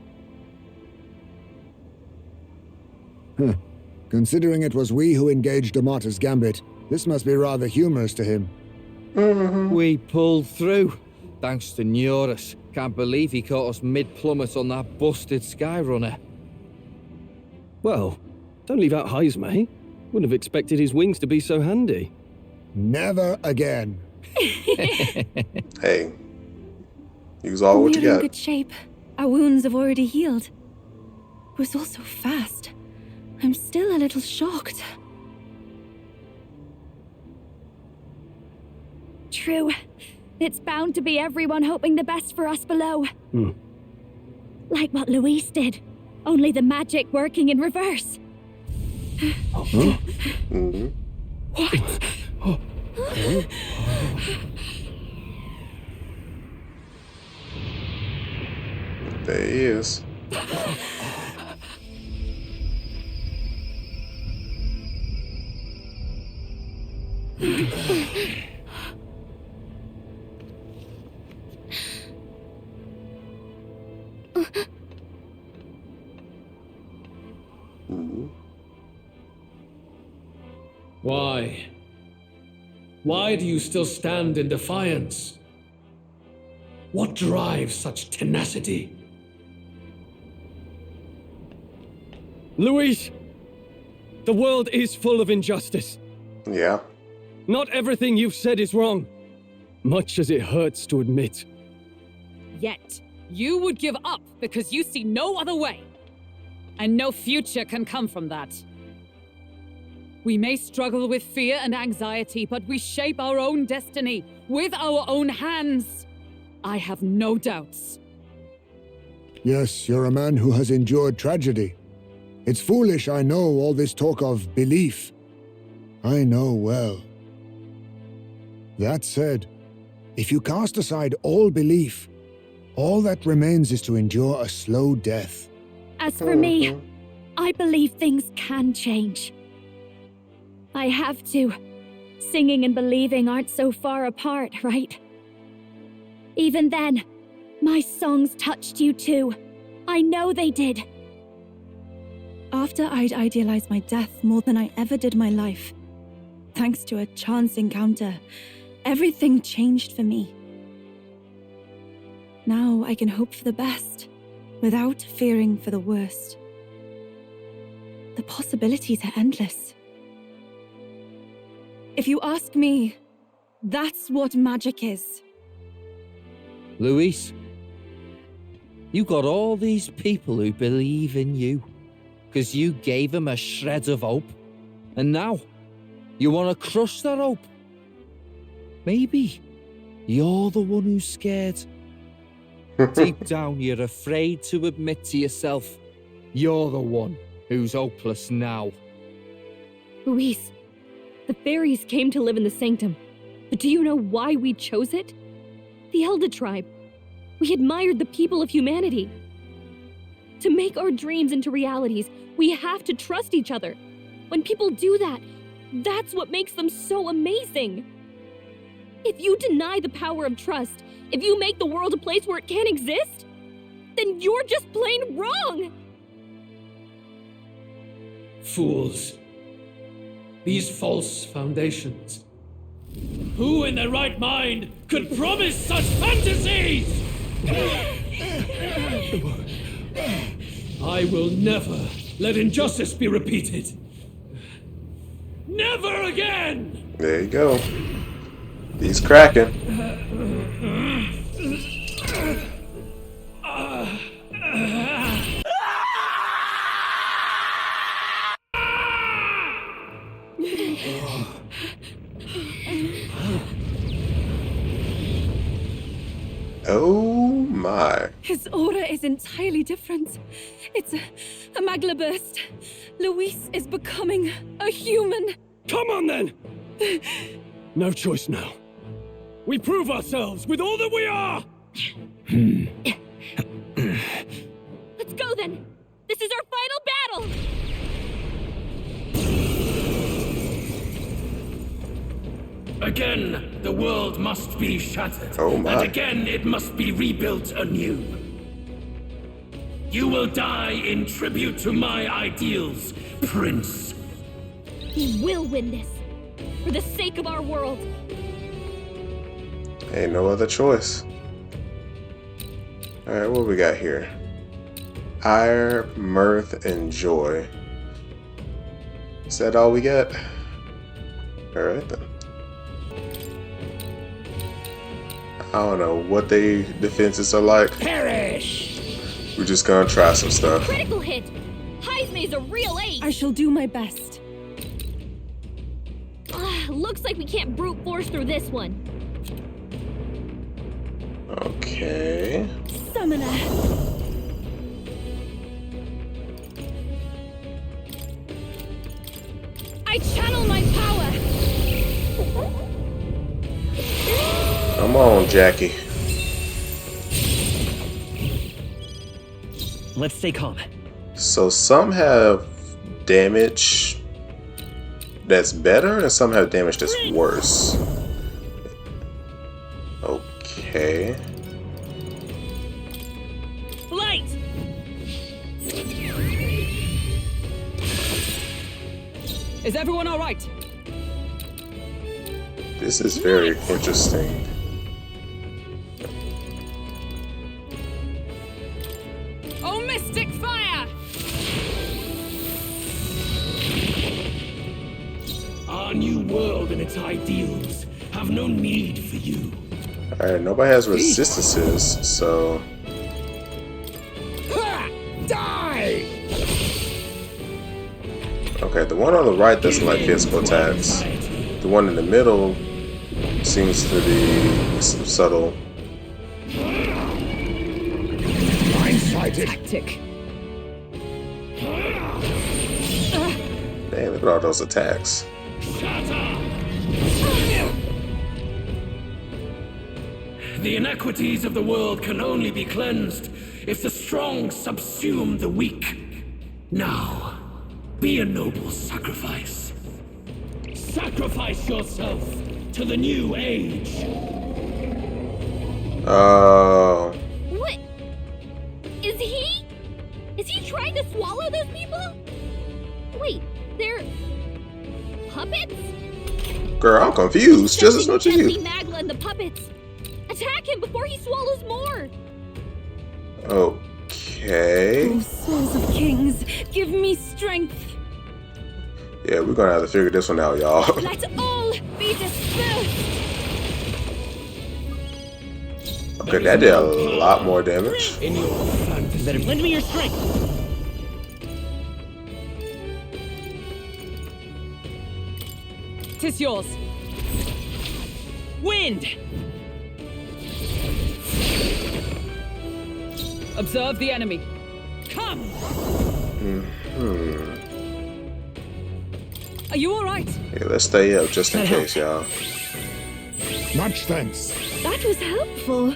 Huh. Considering it was we who engaged Amata's gambit, this must be rather humorous to him. We pulled through, thanks to Neurus. Can't believe he caught us mid-plummet on that busted Skyrunner. Well, don't leave out Heismay. Wouldn't have expected his wings to be so handy. Never again. Hey, use all what you We're in got. good shape. Our wounds have already healed. It was all so fast. I'm still a little shocked. True. It's bound to be everyone hoping the best for us below. Like what Luis did. Only the magic working in reverse. What? There he is. Why? Why do you still stand in defiance? What drives such tenacity? Luis! The world is full of injustice. Yeah. Not everything you've said is wrong, much as it hurts to admit. Yet, you would give up because you see no other way. And no future can come from that. We may struggle with fear and anxiety, but we shape our own destiny with our own hands. I have no doubts. Yes, you're a man who has endured tragedy. It's foolish, I know, all this talk of belief. I know well. That said, if you cast aside all belief, all that remains is to endure a slow death. As for me, I believe things can change. I have to. Singing and believing aren't so far apart, right? Even then, my songs touched you too. I know they did. After I'd idealized my death more than I ever did my life, thanks to a chance encounter, everything changed for me. Now I can hope for the best, without fearing for the worst. The possibilities are endless. If you ask me, that's what magic is. Luis, you got all these people who believe in you, because you gave them a shred of hope, and now you want to crush their hope. Maybe you're the one who's scared. Deep down, you're afraid to admit to yourself you're the one who's hopeless now. Luis, the fairies came to live in the sanctum. But do you know why we chose it? The Elder tribe. We admired the people of humanity. To make our dreams into realities, we have to trust each other. When people do that, that's what makes them so amazing. If you deny the power of trust, if you make the world a place where it can't exist, then you're just plain wrong! Fools. These false foundations. Who in their right mind could promise such fantasies? I will never let injustice be repeated. Never again! There you go. He's cracking. Oh my. His aura is entirely different. It's a magla burst. Luis is becoming a human. Come on then! No choice now. We prove ourselves with all that we are! Let's go then! This is our final battle! Again, the world must be shattered. Oh my. And again, it must be rebuilt anew. You will die in tribute to my ideals, Prince. We will win this. For the sake of our world. Ain't no other choice. Alright, what we got here? Ire, mirth, and joy. Is that all we got? Alright then. I don't know what they defenses are like. Perish! We're just gonna try some stuff. Critical hit! Heisme's a real ace! I shall do my best. Looks like we can't brute force through this one. Okay. Summoner. I channel my power! Come on, Jackie. Let's stay calm. So some have damage that's better, and some have damage that's worse. Okay. Light! Is everyone all right? This is very interesting. Oh, mystic fire! Our new world and its ideals have no need for you. Alright, nobody has resistances, so... Ha! Die! Okay, the one on the right doesn't like physical attacks. The one in the middle seems to be subtle. Tactic. Dang, look at all those attacks. The inequities of the world can only be cleansed if the strong subsume the weak. Now, be a noble sacrifice. Sacrifice yourself to the new age. Oh. What? Is he trying to swallow those people? Wait, they're puppets? Girl, I'm confused just as much as you. Magla and the puppets. Attack him before he swallows more. Okay. Oh, souls of kings, give me strength. Yeah, we're gonna have to figure this one out, y'all. Let all be dispersed. Okay, that did a lot more damage. Better lend me your strength. Tis yours. Wind! Observe the enemy. Come! Are you alright? Yeah, let's stay up just in case, y'all. Much thanks. That was helpful.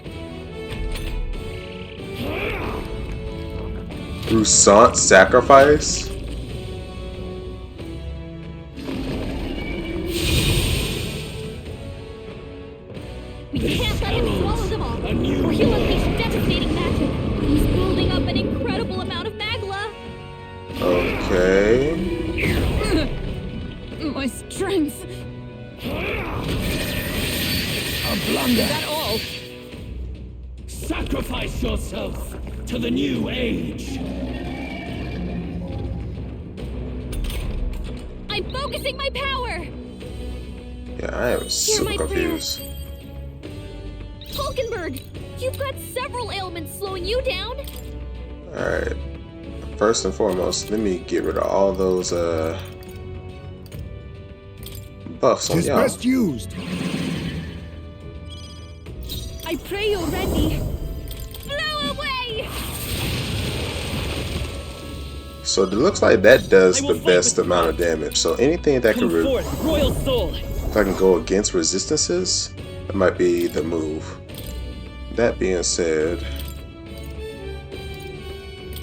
Roussant sacrifice? We can't let him swallow them all, or he'll unleash devastating magic. He's building up an incredible amount of magla. Okay. My strength. A blunder. Is that all? Sacrifice yourself to the new age. I'm focusing my power. Yeah, I am super confused. Hulkenberg, you've got several ailments slowing you down. Alright. First and foremost, let me get rid of all those buffs on Tis y'all. best used. I pray you're ready. Blow away! So it looks like that does the best amount of damage. So anything that can Royal Soul. if I can go against resistances, that might be the move. That being said,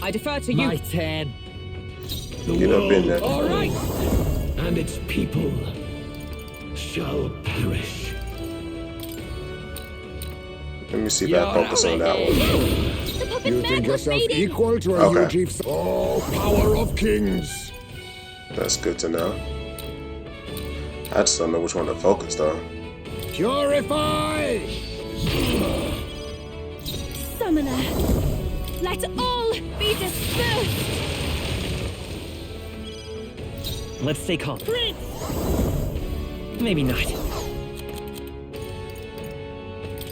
I defer to you. My turn. get up in there. All right. And its people shall perish. Let me see if I focus on that one. The puppet's You think magla's yourself fading. equal to a Okay. UG? Oh, power of kings. That's good to know. I just don't know which one to focus though. Purify. Summoner, let all be dispersed. Let's stay calm. Maybe not.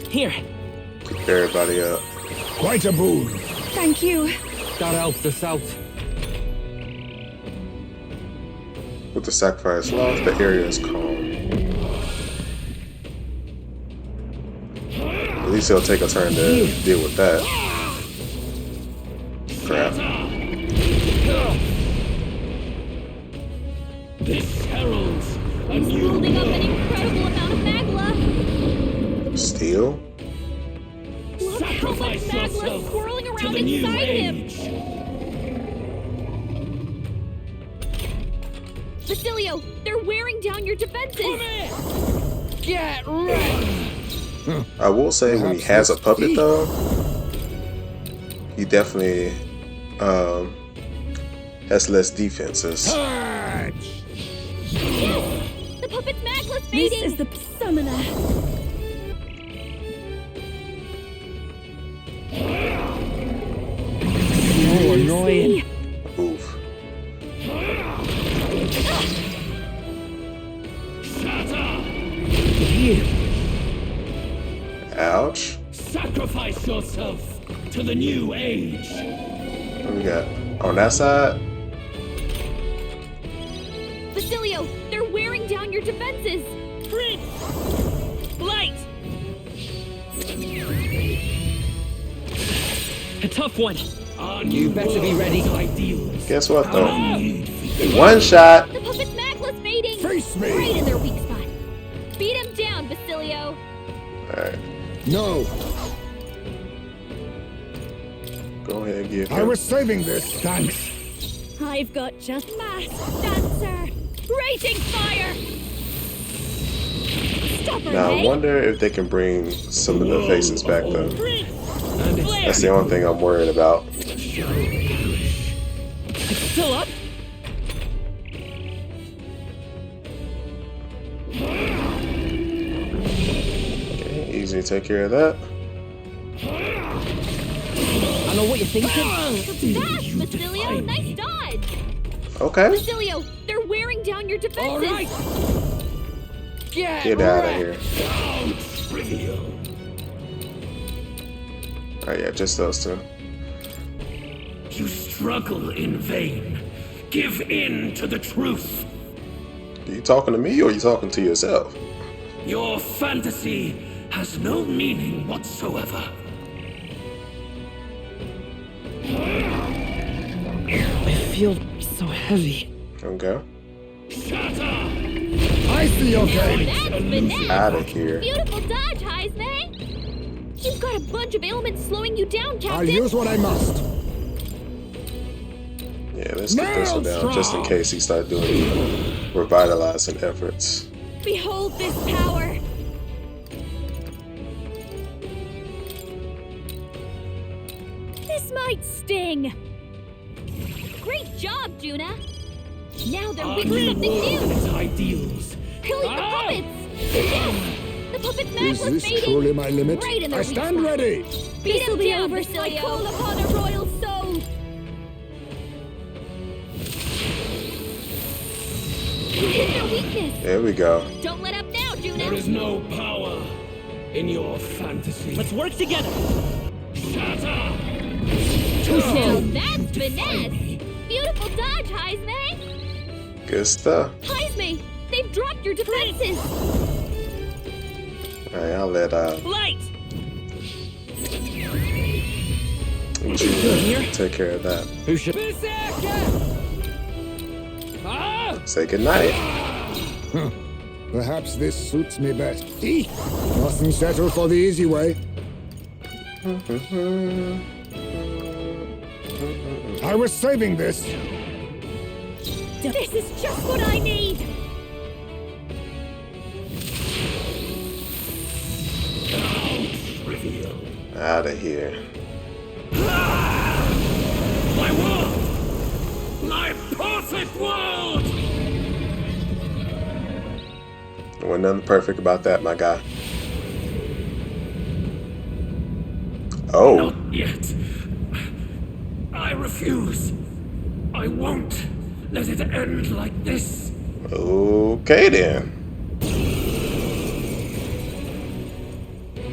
Here. Pick everybody up. Quite a boon. Thank you. Gotta help us out. With the sacrifice lost, the area is calm. At least it'll take a turn to deal with that. Crap. This heralds a He's new building up an world. incredible amount of magla. Steel? Look how much Sacrifice magla is yourself swirling to around the new inside him. age. Basilio, they're wearing down your defenses. Get ready. I will say when he has a puppet though, he definitely has less defenses. Yes, the puppet's magla's This fading. is the summoner. Oh, annoying. Oof. Ouch. Sacrifice yourself to the new age. What we got? On that side? They're wearing down your defenses! Prince! Light! A tough one. You better be ready. Guess what though? One shot. The puppet's magla's fading! Face me! Right in their weak spot. Beat him down, Basilio! Alright. No, Go ahead, give I him. was saving this. Thanks. I've got just masked dancer! Raging fire! Stop her, Now I hey? wonder if they can bring some of the faces back though. That's the only thing I'm worried about. It's still up? Okay, easy to take care of that. I know what you're thinking. Fast, Basilio! Nice dodge! Okay. Basilio, they're wearing down your defenses! All right. Get out of here. Alright, yeah, just those two. You struggle in vain. Give in to the truth. Are you talking to me or are you talking to yourself? Your fantasy has no meaning whatsoever. I feel so heavy. Okay. I see your game. That's finesse! Out of here. Beautiful dodge, Heisman! You've got a bunch of ailments slowing you down, Captain! I'll use what I must. Yeah, let's get this one down just in case he starts doing revitalizing efforts. Behold this power! This might sting! Great job, Juna! Now they're weak for something new! Ideals. Killing the puppets! Yes! The puppet's Is magla's this fading! truly my limit? Right in their I weak stand spot. ready. Beat him down, Basilio! I call upon a royal soul! You hit their weakness! There we go. Don't let up now, Juna! There is no power in your fantasy. Let's work together. Now that's finesse! Beautiful dodge, Heisman! Good stuff. Heisman, they've dropped your defenses! Alright, I'll let Light! Junior take care of that. Who should? Say goodnight. Perhaps this suits me best. Mustn't settle for the easy way. I was saving this. This is just what I need! Out of here. My world! My perfect world! There wasn't nothing perfect about that, my guy. Oh. Not yet. I refuse. I won't let it end like this. Okay then.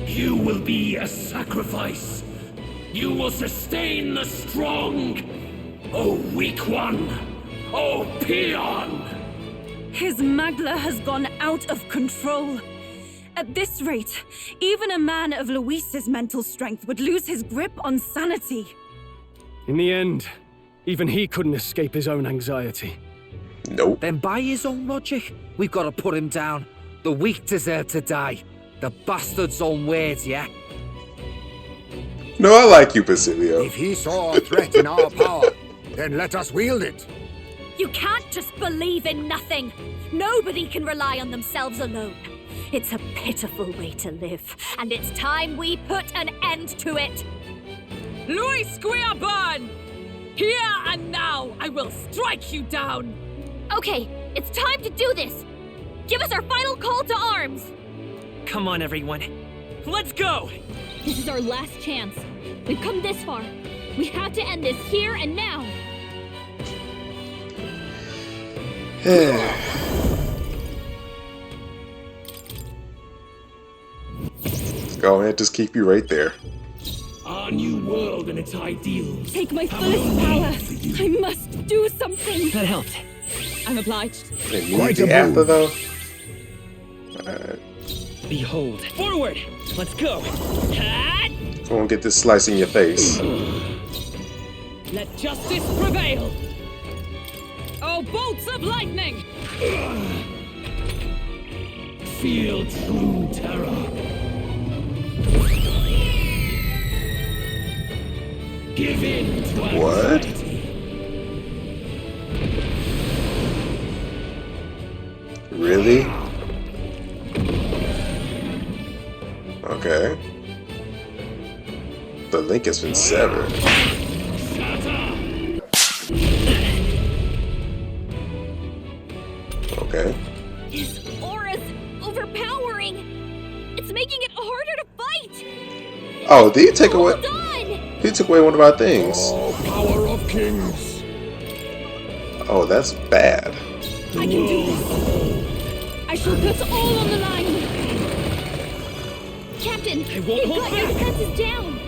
You will be a sacrifice. You will sustain the strong. Oh, weak one. Oh, peon. His magla has gone out of control. At this rate, even a man of Luis's mental strength would lose his grip on sanity. In the end, even he couldn't escape his own anxiety. Nope. Then by his own logic, we've got to put him down. The weak deserve to die. The bastard's own words, yeah? No, I like you, Basilio. If he saw a threat in our power, then let us wield it. You can't just believe in nothing. Nobody can rely on themselves alone. It's a pitiful way to live, and it's time we put an end to it. Luis Guiaban! Here and now, I will strike you down! Okay, it's time to do this! Give us our final call to arms! Come on, everyone. Let's go! This is our last chance. We've come this far. We have to end this here and now. Go ahead, just keep you right there. Our new world and its ideals. Take my fullest power. I must do something. That helped. I'm obliged. Immediately after, though? Behold. Forward! Let's go! Go and get this slice in your face. Let justice prevail! Oh, bolts of lightning! Feel true terror. Give in to what? Really? Okay. The link has been severed. Okay. His aura's overpowering. It's making it harder to fight. Oh, did he take away? Hold on. He took away one of our things. Oh, power of kings. Oh, that's bad. I can do this. I shall put all on the line. Captain, I won't you've hold got your back. defenses down.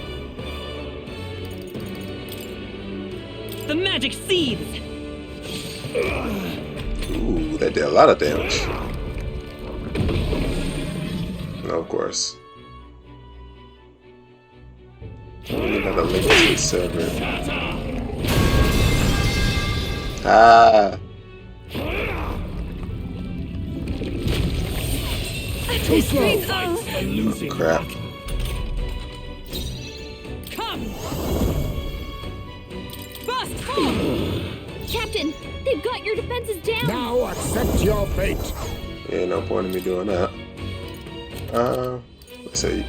The magic seeds! Ooh, that did a lot of damage. No, of course. Another link has been severed. Ah. Too slow fights and losing. Crap. Come! Burst forth! Captain, they've got your defenses down. Now accept your fate. Yeah, no point in me doing that. Let's say,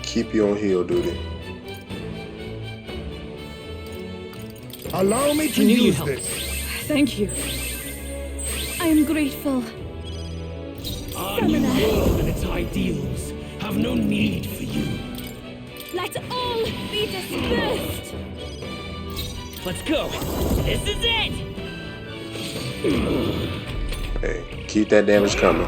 keep you on heel duty. Allow me to use help. this. Thank you. I am grateful. Our new world and its ideals have no need for you. Let all be dispersed. Let's go. This is it. Hey, keep that damage coming.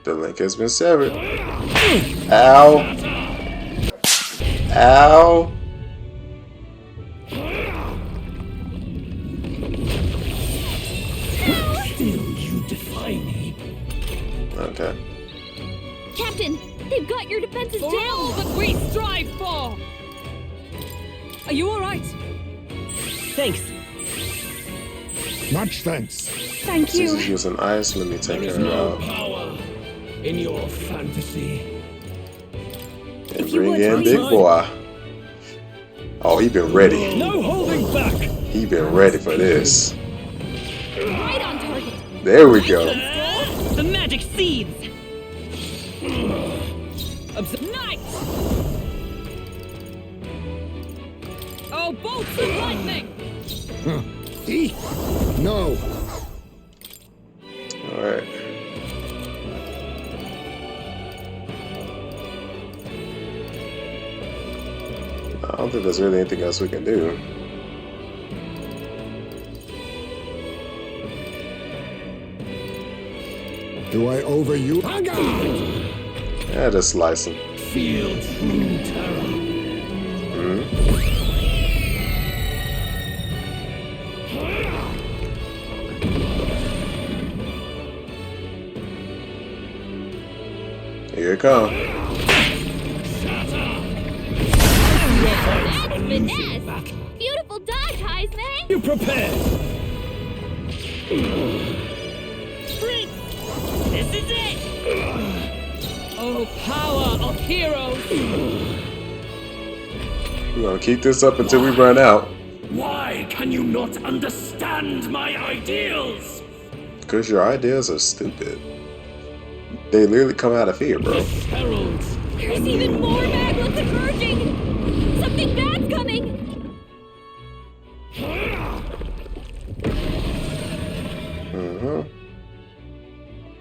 The link has been severed. Ow. Ow. Still, you defy me. Okay. Captain, they've got your defenses For down. all that we strive for! Are you alright? Thanks. Much thanks. Thank Since you. he's using ice, let me take There is her no out. power in your fantasy. And you bring want in to Big leave- Boy. Oh, he been ready. No holding back. He been ready for this. Right on target. There we go. The magic seeds. Night! Oh, bolts of lightning! Eat. No. Alright. I don't think there's really anything else we can do. Do I over you? Yeah, just slice him. Feel true terror. Here it comes. That's finesse. Beautiful dodge, Heisman. You prepared. This is it! Oh, power of heroes! We're gonna keep this up until we run out. Why can you not understand my ideals? Because your ideas are stupid. They literally come out of fear, bro. Heralds. There's even more magma converging. Something bad's coming.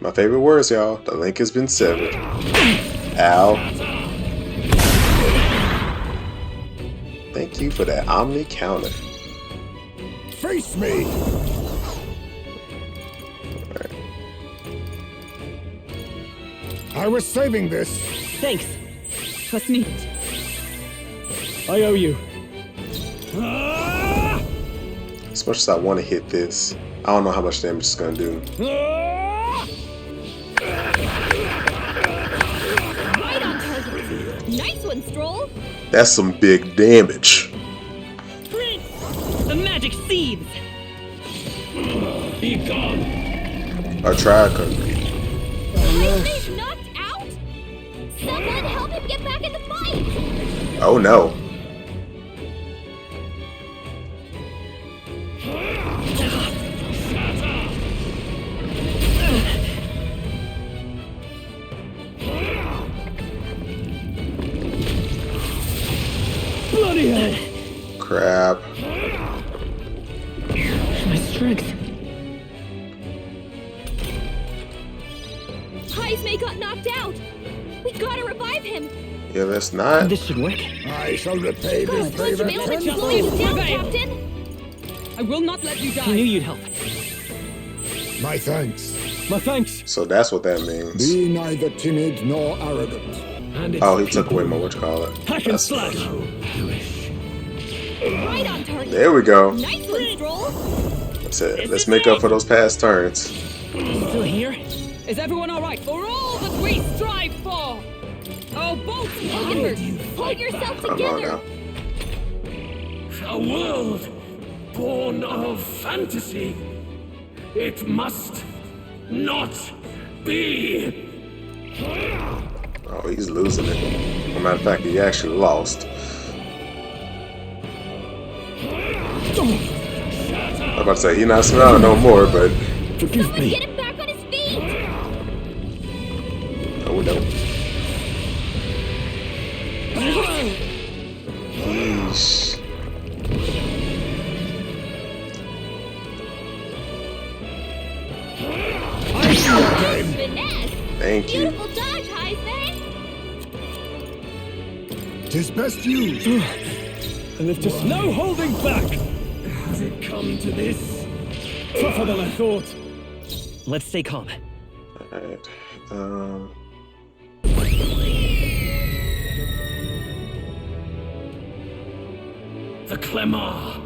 My favorite words, y'all. The link has been severed. Ow. Thank you for that Omni counter. Face me. Alright. I was saving this. Thanks. Was nicht. I owe you. As much as I want to hit this, I don't know how much damage it's gonna do. Right on target. Nice one, Stroll. That's some big damage. The magic seeds. Be gone. I tried. He's knocked out. Someone help him get back in the fight. Oh no. Bloody hell. Crap. My strength. Heismay got knocked out. We gotta revive him. Yeah, that's not. This should work. I shall repay this Punch favor. Mailman slowing you down, Captain. I will not let you I die. knew you'd help. My thanks. My thanks. So that's what that means. Be neither timid nor arrogant. And Oh, he took away my whatchamacallit. hack and slash. Right on target. There we go. Nice one, Stroll. That's it. Let's make up for those past turns. Still here? Is everyone all right? For all that we strive for. Oh, both Hindenburg, hold yourself Come on together. now. A world born of fantasy. It must not be. Oh, he's losing it. As a matter of fact, he actually lost. I'm about to say he's not surrounded no more, but Forgive Someone me. get him back on his feet. oh no. Yeesh. Finesse. Thank you. Beautiful dodge, Heismay. Tis best used. And if just no holding back. Has it come to this? Tougher than I thought. Let's stay calm. Alright. The Clemar,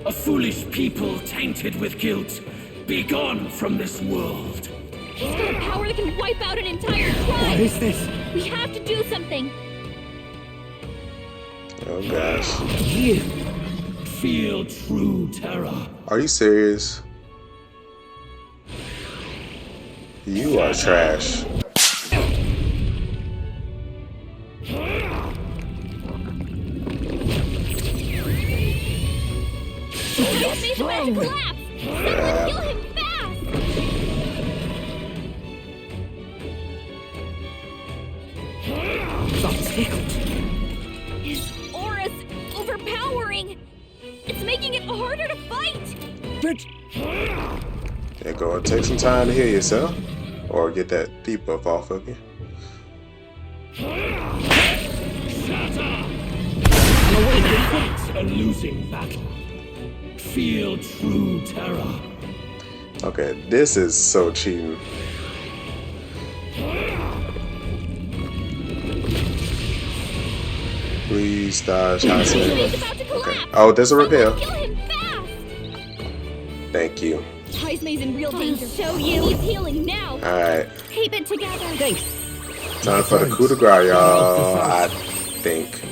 a foolish people tainted with guilt. Be gone from this world. He's got a power that can wipe out an entire tribe. What is this? We have to do something. Oh gosh. You feel true terror. Are you serious? You are trash. Heismay's about to collapse. Someone kill him fast. His aura's overpowering. It's making it harder to fight. Yeah, go and take some time to heal yourself. Or get that debuff off of you. Fight a losing battle. Feel true terror. Okay, this is so cheating. Please dodge. Heismay's about to collapse. Okay. Oh, there's a repel. Kill him fast. Thank you. Heismay's in real danger. So you. He needs healing now. Alright. Keep it together. Thanks. Time for the coup de grace, y'all. I think.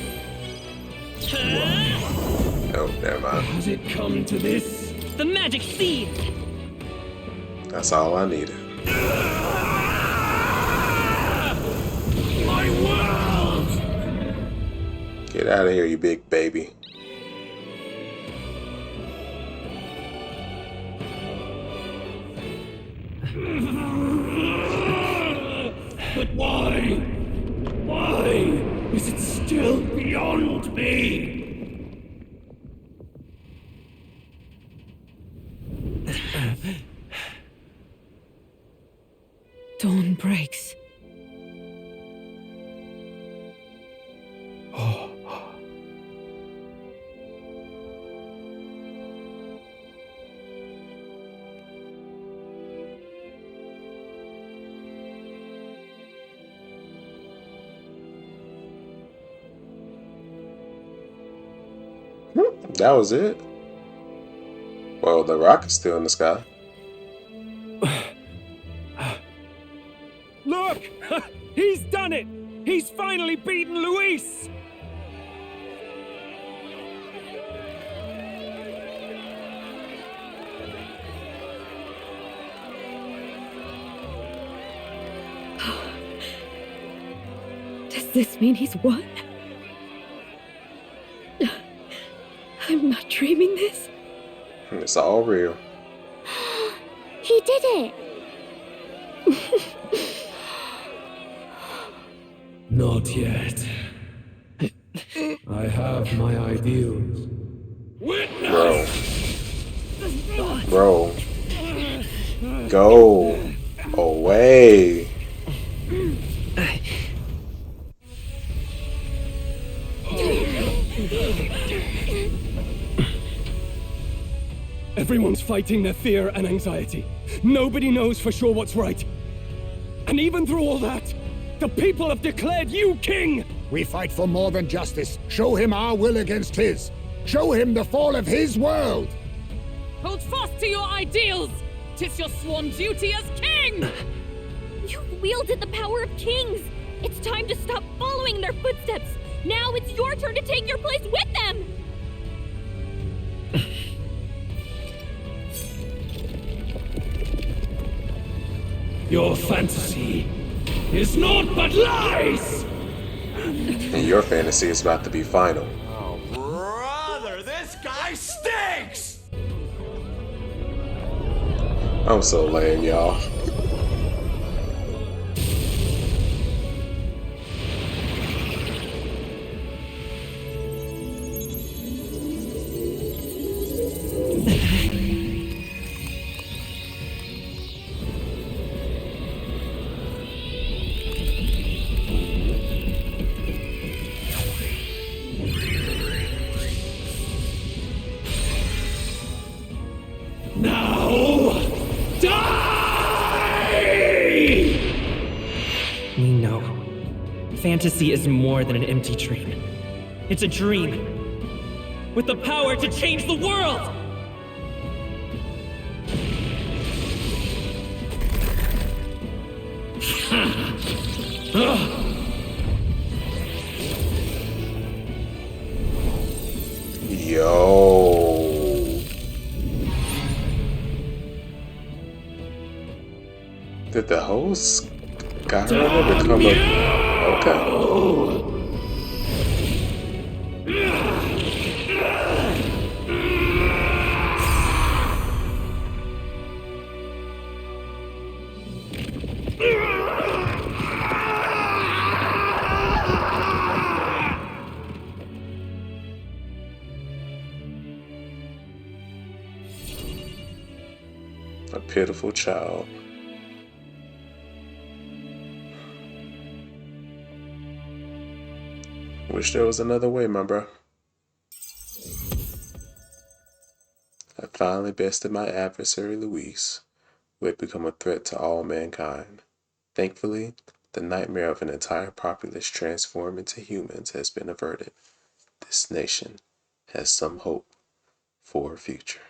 Nope, never mind. Has it come to this? The magic seed! That's all I needed. My world! Get out of here, you big baby. But why? Why is it still beyond me? Dawn breaks. That was it? Well, the rocket's still in the sky. Look! He's done it! He's finally beaten Luis! Does this mean he's won? I'm not dreaming this. It's all real. He did it! Not yet. I have my ideals. Bro. Go away. Everyone's fighting their fear and anxiety. Nobody knows for sure what's right. And even through all that, the people have declared you king! We fight for more than justice. Show him our will against his. Show him the fall of his world! Hold fast to your ideals! 'Tis your sworn duty as king! You've wielded the power of kings! It's time to stop following in their footsteps! Now it's your turn to take your place with them! Your fantasy is naught but lies! And your fantasy is about to be final. Oh, brother, this guy stinks! I'm so lame, y'all. We know. Fantasy is more than an empty dream. It's a dream with the power to change the world! Yo. Did the whole Skyrim become a... Okay. A pitiful child. Wish there was another way, my bro. I finally bested my adversary Luis, who had become a threat to all mankind. Thankfully, the nightmare of an entire populace transformed into humans has been averted. This nation has some hope for a future.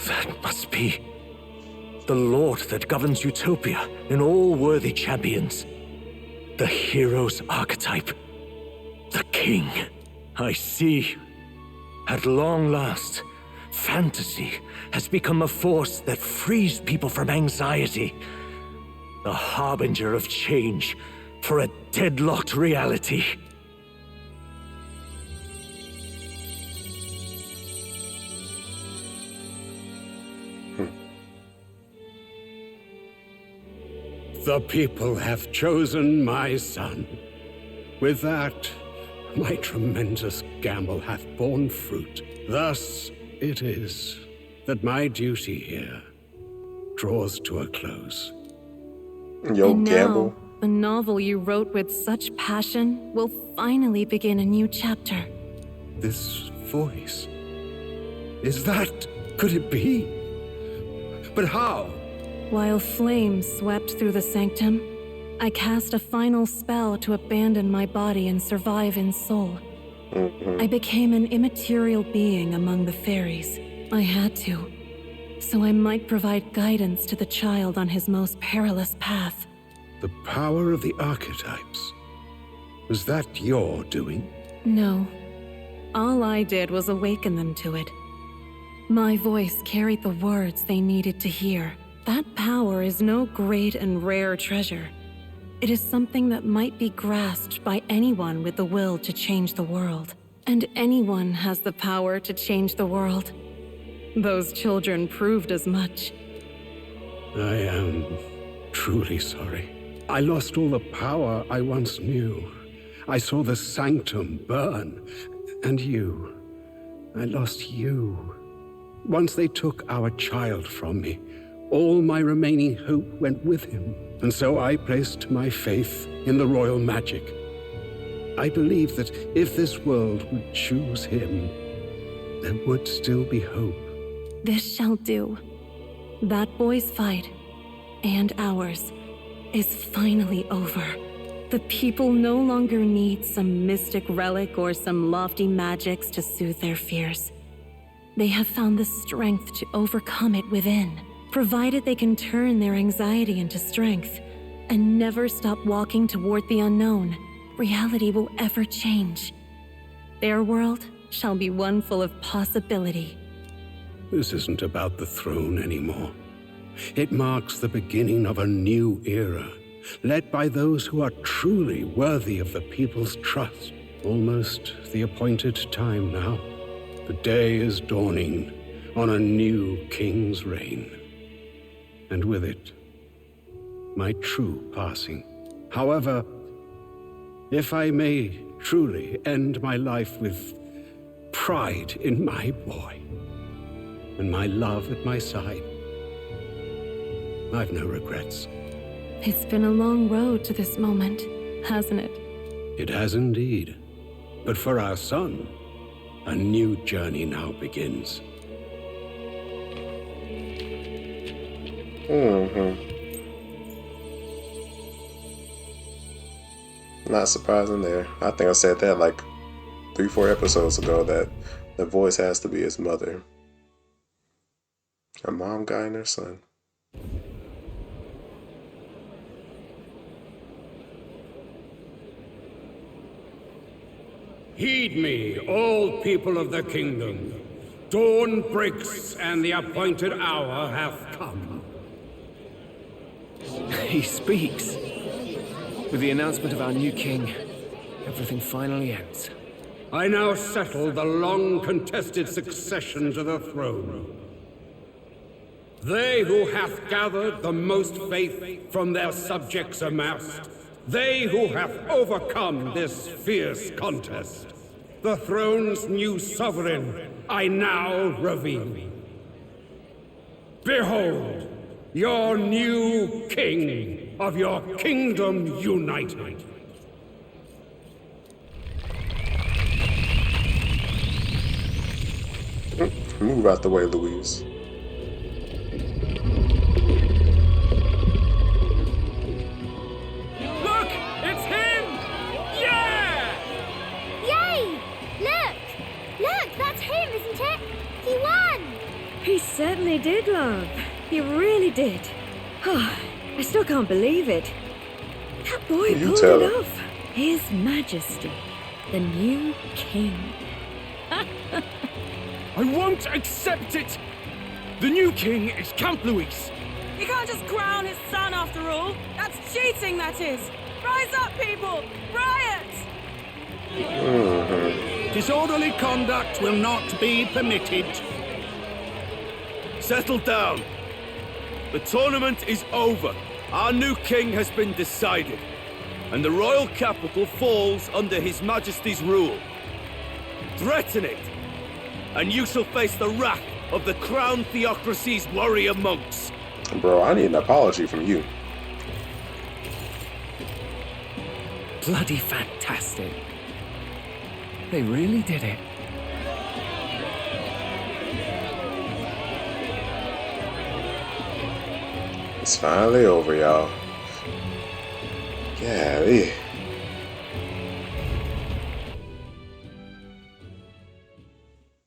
That must be the Lord that governs Utopia in all worthy champions. The hero's archetype. The king. I see. At long last, fantasy has become a force that frees people from anxiety. A harbinger of change for a deadlocked reality. The people have chosen my son. With that, my tremendous gamble hath borne fruit. Thus it is that my duty here draws to a close. Yo, And gamble. now, the novel you wrote with such passion will finally begin a new chapter. This voice. Could it be? But how? While flames swept through the sanctum, I cast a final spell to abandon my body and survive in soul. I became an immaterial being among the fairies. I had to, so I might provide guidance to the child on his most perilous path. The power of the archetypes. Was that your doing? No. All I did was awaken them to it. My voice carried the words they needed to hear. That power is no great and rare treasure. It is something that might be grasped by anyone with the will to change the world. And anyone has the power to change the world. Those children proved as much. I am truly sorry. I lost all the power I once knew. I saw the sanctum burn. And you. I lost you. Once they took our child from me, all my remaining hope went with him. And so I placed my faith in the royal magic. I believed that if this world would choose him, there would still be hope. This shall do. That boy's fight, and ours, is finally over. The people no longer need some mystic relic or some lofty magics to soothe their fears. They have found the strength to overcome it within. Provided they can turn their anxiety into strength and never stop walking toward the unknown, reality will ever change. Their world shall be one full of possibility. This isn't about the throne anymore. It marks the beginning of a new era, led by those who are truly worthy of the people's trust. Almost the appointed time now. The day is dawning on a new king's reign. And with it, my true passing. However, if I may truly end my life with pride in my boy, and my love at my side, I've no regrets. It's been a long road to this moment, hasn't it? It has indeed. But for our son, a new journey now begins. Not surprising there. I think I said that like 3-4 episodes ago that the voice has to be his mother. A mom guy and her son. Heed me, all people of the kingdom. Dawn breaks and the appointed hour hath come. He speaks. With the announcement of our new king, everything finally ends. I now settle the long-contested succession to the throne. They who hath gathered the most faith from their subjects amassed, they who have overcome this fierce contest, the throne's new sovereign, I now reveal. Behold, your new king of your kingdom united. Move out the way, Louise. Look! It's him! Yeah! Yay! Look! Look, that's him, isn't it? He won! He certainly did, love. He really did. Oh, I still can't believe it. That boy You pulled tell it her. off. His Majesty, the new king. I won't accept it! The new king is Count Luis. You can't just crown his son after all. That's cheating, that is. Rise up, people! Riot! Disorderly conduct will not be permitted. Settle down. The tournament is over. Our new king has been decided, and the royal capital falls under His Majesty's rule. Threaten it, and you shall face the wrath of the crown theocracy's warrior monks. Bro, I need an apology from you. Bloody fantastic. They really did it. It's finally over, y'all. Yeah.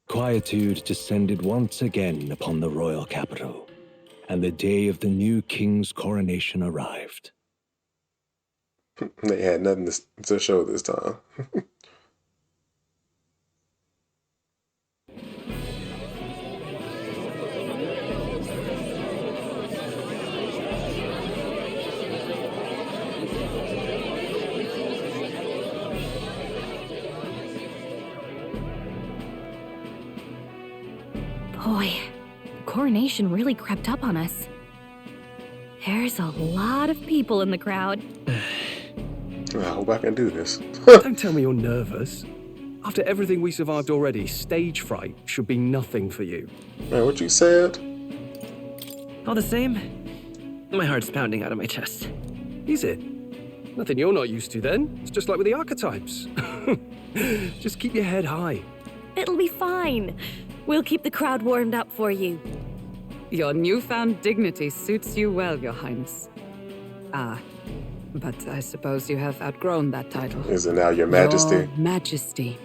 Quietude descended once again upon the royal capital, and the day of the new king's coronation arrived. They had nothing to show this time. Boy, the coronation really crept up on us. There's a lot of people in the crowd. I hope I can do this. Don't tell me you're nervous. After everything we survived already, stage fright should be nothing for you. Man, what you said? All the same, my heart's pounding out of my chest. Is it? Nothing you're not used to then. It's just like with the archetypes. Just keep your head high. It'll be fine. We'll keep the crowd warmed up for you. Your newfound dignity suits you well, Your Highness. But I suppose you have outgrown that title. Is it now Your Majesty? Your Majesty.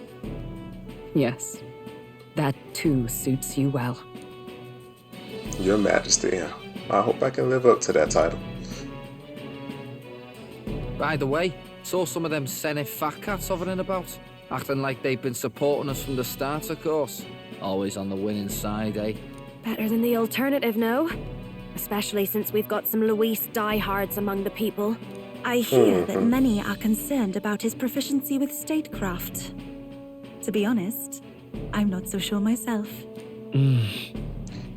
Yes, that too suits you well. Your Majesty. I hope I can live up to that title. By the way, saw some of them Senate fat cats hovering about, acting like they've been supporting us from the start, of course. Always on the winning side, eh? Better than the alternative, no? Especially since we've got some Luis diehards among the people. I hear that many are concerned about his proficiency with statecraft. To be honest, I'm not so sure myself. And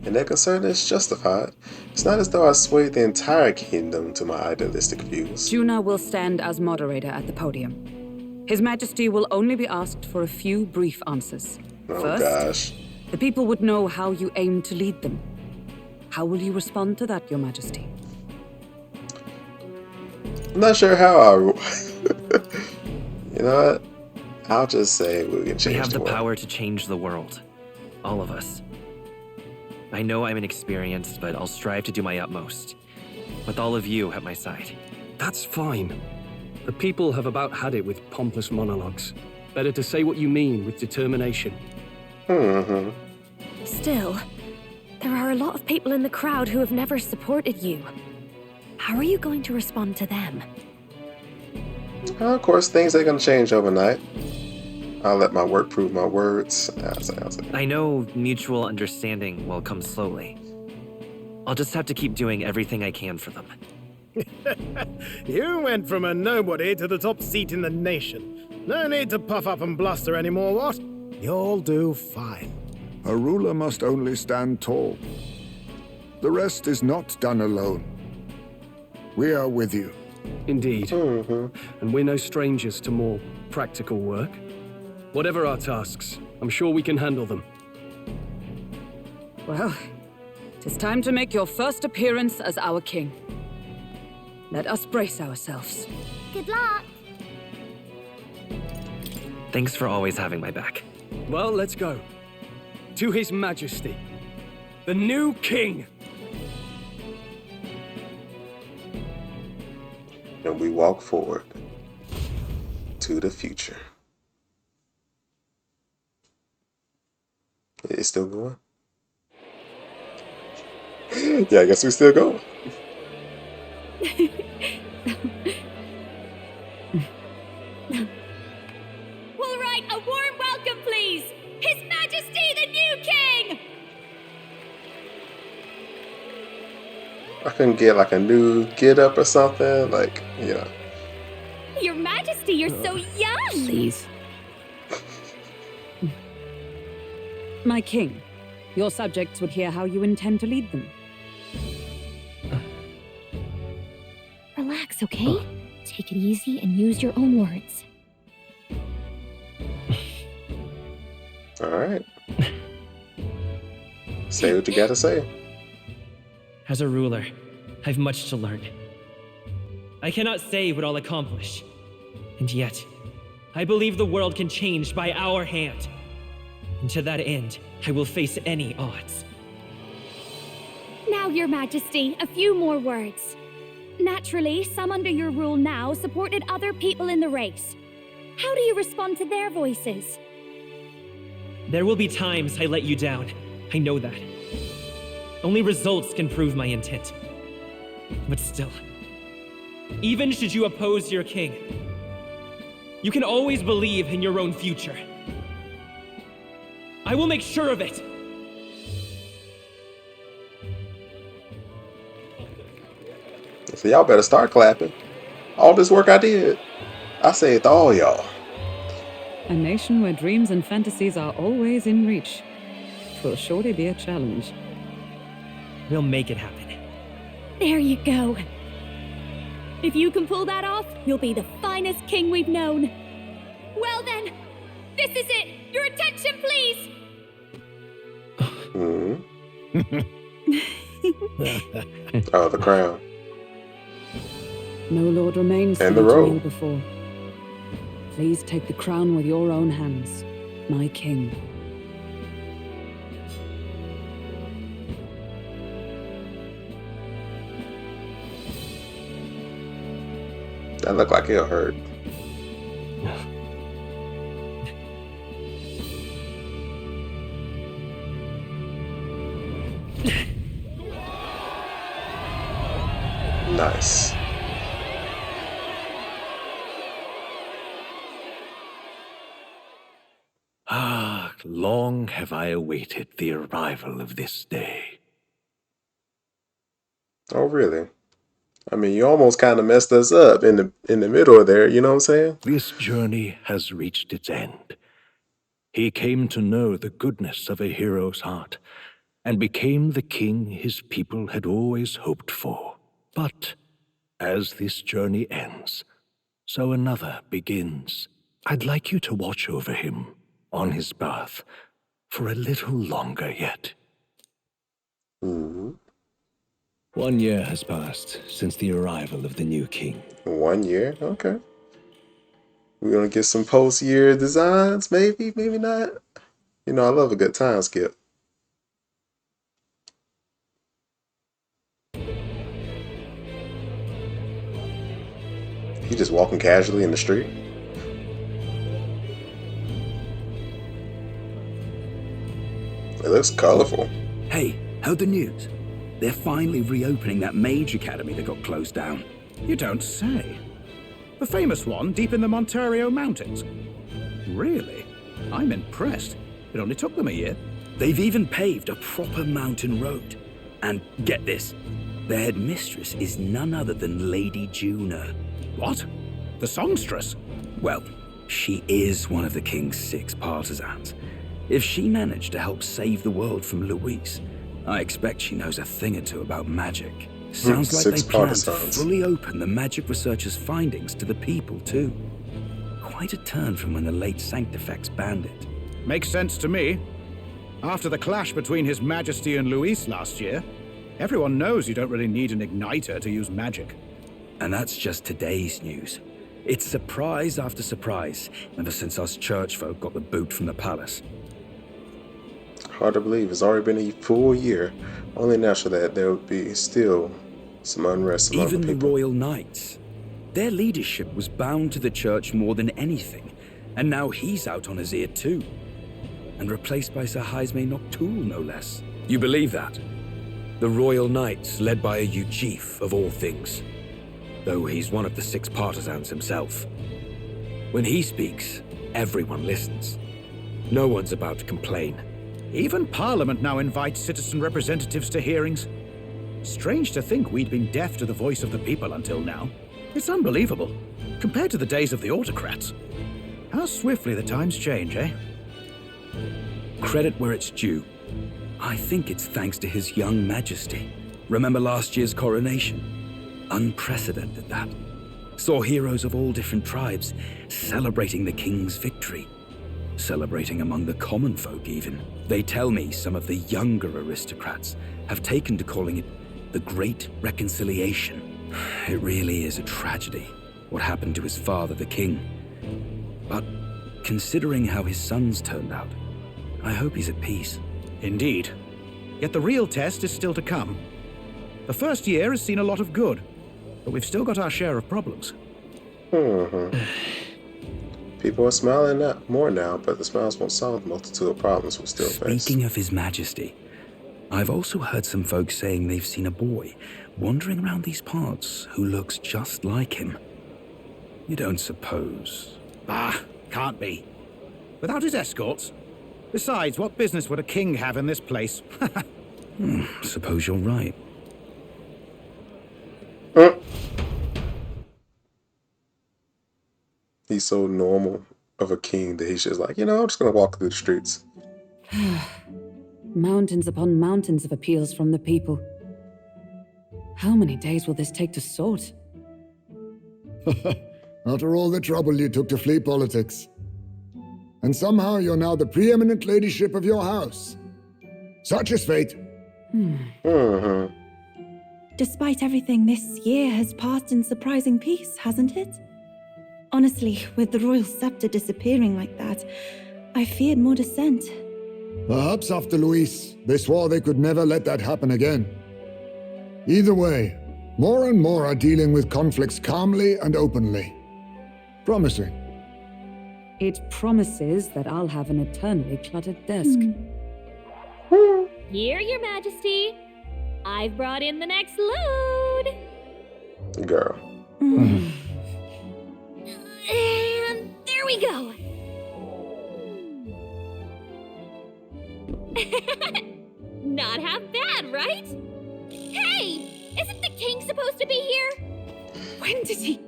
their concern is justified. It's not as though I swayed the entire kingdom to my idealistic views. Juna will stand as moderator at the podium. His Majesty will only be asked for a few brief answers. Oh, First, gosh. the people would know how you aim to lead them. How will you respond to that, Your Majesty? I'm not sure how I... You know what? I'll just say we can change We have the world. power to change the world. All of us. I know I'm inexperienced, but I'll strive to do my utmost. With all of you at my side. That's fine. The people have about had it with pompous monologues. Better to say what you mean with determination. Still, there are a lot of people in the crowd who have never supported you. How are you going to respond to them? Of course, things ain't gonna change overnight. I'll let my work prove my words. I'll say. I know mutual understanding will come slowly. I'll just have to keep doing everything I can for them. You went from a nobody to the top seat in the nation. No need to puff up and bluster anymore, what? You'll do fine. A ruler must only stand tall. The rest is not done alone. We are with you. Indeed. And we're no strangers to more practical work. Whatever our tasks, I'm sure we can handle them. Well, it is time to make your first appearance as our king. Let us brace ourselves. Good luck. Thanks for always having my back. Well, let's go. To His Majesty, the new king. And we walk forward to the future. It's still going? Yeah, I guess we're still going. We'll write a warm welcome, please. His Majesty the new king! I couldn't get like a new get up or something. Like, you know. Your Majesty, you're so young! Please. My king, your subjects would hear how you intend to lead them. Relax, okay? Take it easy and use your own words. All right. Say what you gotta say. As a ruler, I've much to learn. I cannot say what I'll accomplish. And yet, I believe the world can change by our hand. And to that end, I will face any odds. Now, Your Majesty, a few more words. Naturally, some under your rule now supported other people in the race. How do you respond to their voices? There will be times I let you down. I know that. Only results can prove my intent. But still, even should you oppose your king, you can always believe in your own future. I will make sure of it. So y'all better start clapping. All this work I did, I say it to all y'all. A nation where dreams and fantasies are always in reach. Will surely be a challenge. We'll make it happen. There you go. If you can pull that off, you'll be the finest king we've known. Well then, this is it. Your attention, please. Oh, the crown. No lord remains And for the you to robe. kneel before. Please take the crown with your own hands, my king. That looked like it'll hurt. Nice. Ah, long have I awaited the arrival of this day. Oh, really? I mean, you almost kind of messed us up in the middle of there, you know what I'm saying? This journey has reached its end. He came to know the goodness of a hero's heart, and became the king his people had always hoped for. But as this journey ends, so another begins. I'd like you to watch over him on his path for a little longer yet. 1 year has passed since the arrival of the new king. 1 year? Okay. We're gonna get some post-year designs, maybe, maybe not. You know, I love a good time skip. He just walking casually in the street. It looks colorful. Hey, heard the news? They're finally reopening that mage academy that got closed down. You don't say. The famous one deep in the Montario Mountains. Really? I'm impressed. It only took them a year. They've even paved a proper mountain road. And get this, their headmistress is none other than Lady Juna. What? The songstress? Well, she is one of the king's 6 partisans. If she managed to help save the world from Luis, I expect she knows a thing or two about magic. Sounds like they plan to fully open the magic researchers' findings to the people, too. Quite a turn from when the late Sanctifex banned it. Makes sense to me. After the clash between His Majesty and Luis last year, everyone knows you don't really need an igniter to use magic. And that's just today's news. It's surprise after surprise, ever since us church folk got the boot from the palace. Hard to believe it's already been a full year. Only natural that there would be still some unrest among Even the the people. royal knights. Their leadership was bound to the church more than anything, and now he's out on his ear too. And replaced by Sir Jaime Noctul, no less. You believe that? The royal knights, led by a Uchief of all things. Though he's one of the 6 partisans himself. When he speaks, everyone listens. No one's about to complain. Even Parliament now invites citizen representatives to hearings. Strange to think we'd been deaf to the voice of the people until now. It's unbelievable, compared to the days of the autocrats. How swiftly the times change, eh? Credit where it's due. I think it's thanks to His young majesty. Remember last year's coronation? Unprecedented, that. Saw heroes of all different tribes celebrating the king's victory. Celebrating among the common folk, even. They tell me some of the younger aristocrats have taken to calling it the Great Reconciliation. It really is a tragedy, what happened to his father, the king. But considering how his sons turned out, I hope he's at peace. Indeed. Yet the real test is still to come. The first year has seen a lot of good. but we've still got our share of problems. People are smiling more now, but the smiles won't solve the multitude of problems we still face. Speaking of His Majesty, I've also heard some folks saying they've seen a boy wandering around these parts who looks just like him. You don't suppose? Can't be. Without his escorts? Besides, what business would a king have in this place? Suppose you're right. He's so normal of a king that he's just like, I'm just gonna walk through the streets. Mountains upon mountains of appeals from the people. How many days will this take to sort? After all the trouble you took to flee politics. And somehow you're now the preeminent ladyship of your house. Such is fate. Despite everything, this year has passed in surprising peace, hasn't it? Honestly, with the royal scepter disappearing like that, I feared more dissent. Perhaps after Luis, they swore they could never let that happen again. Either way, more and more are dealing with conflicts calmly and openly. Promising. It promises that I'll have an eternally cluttered desk. Here, Your Majesty. I've brought in the next load. Girl. And there we go. Not half bad, right? Hey, isn't the king supposed to be here? When did he?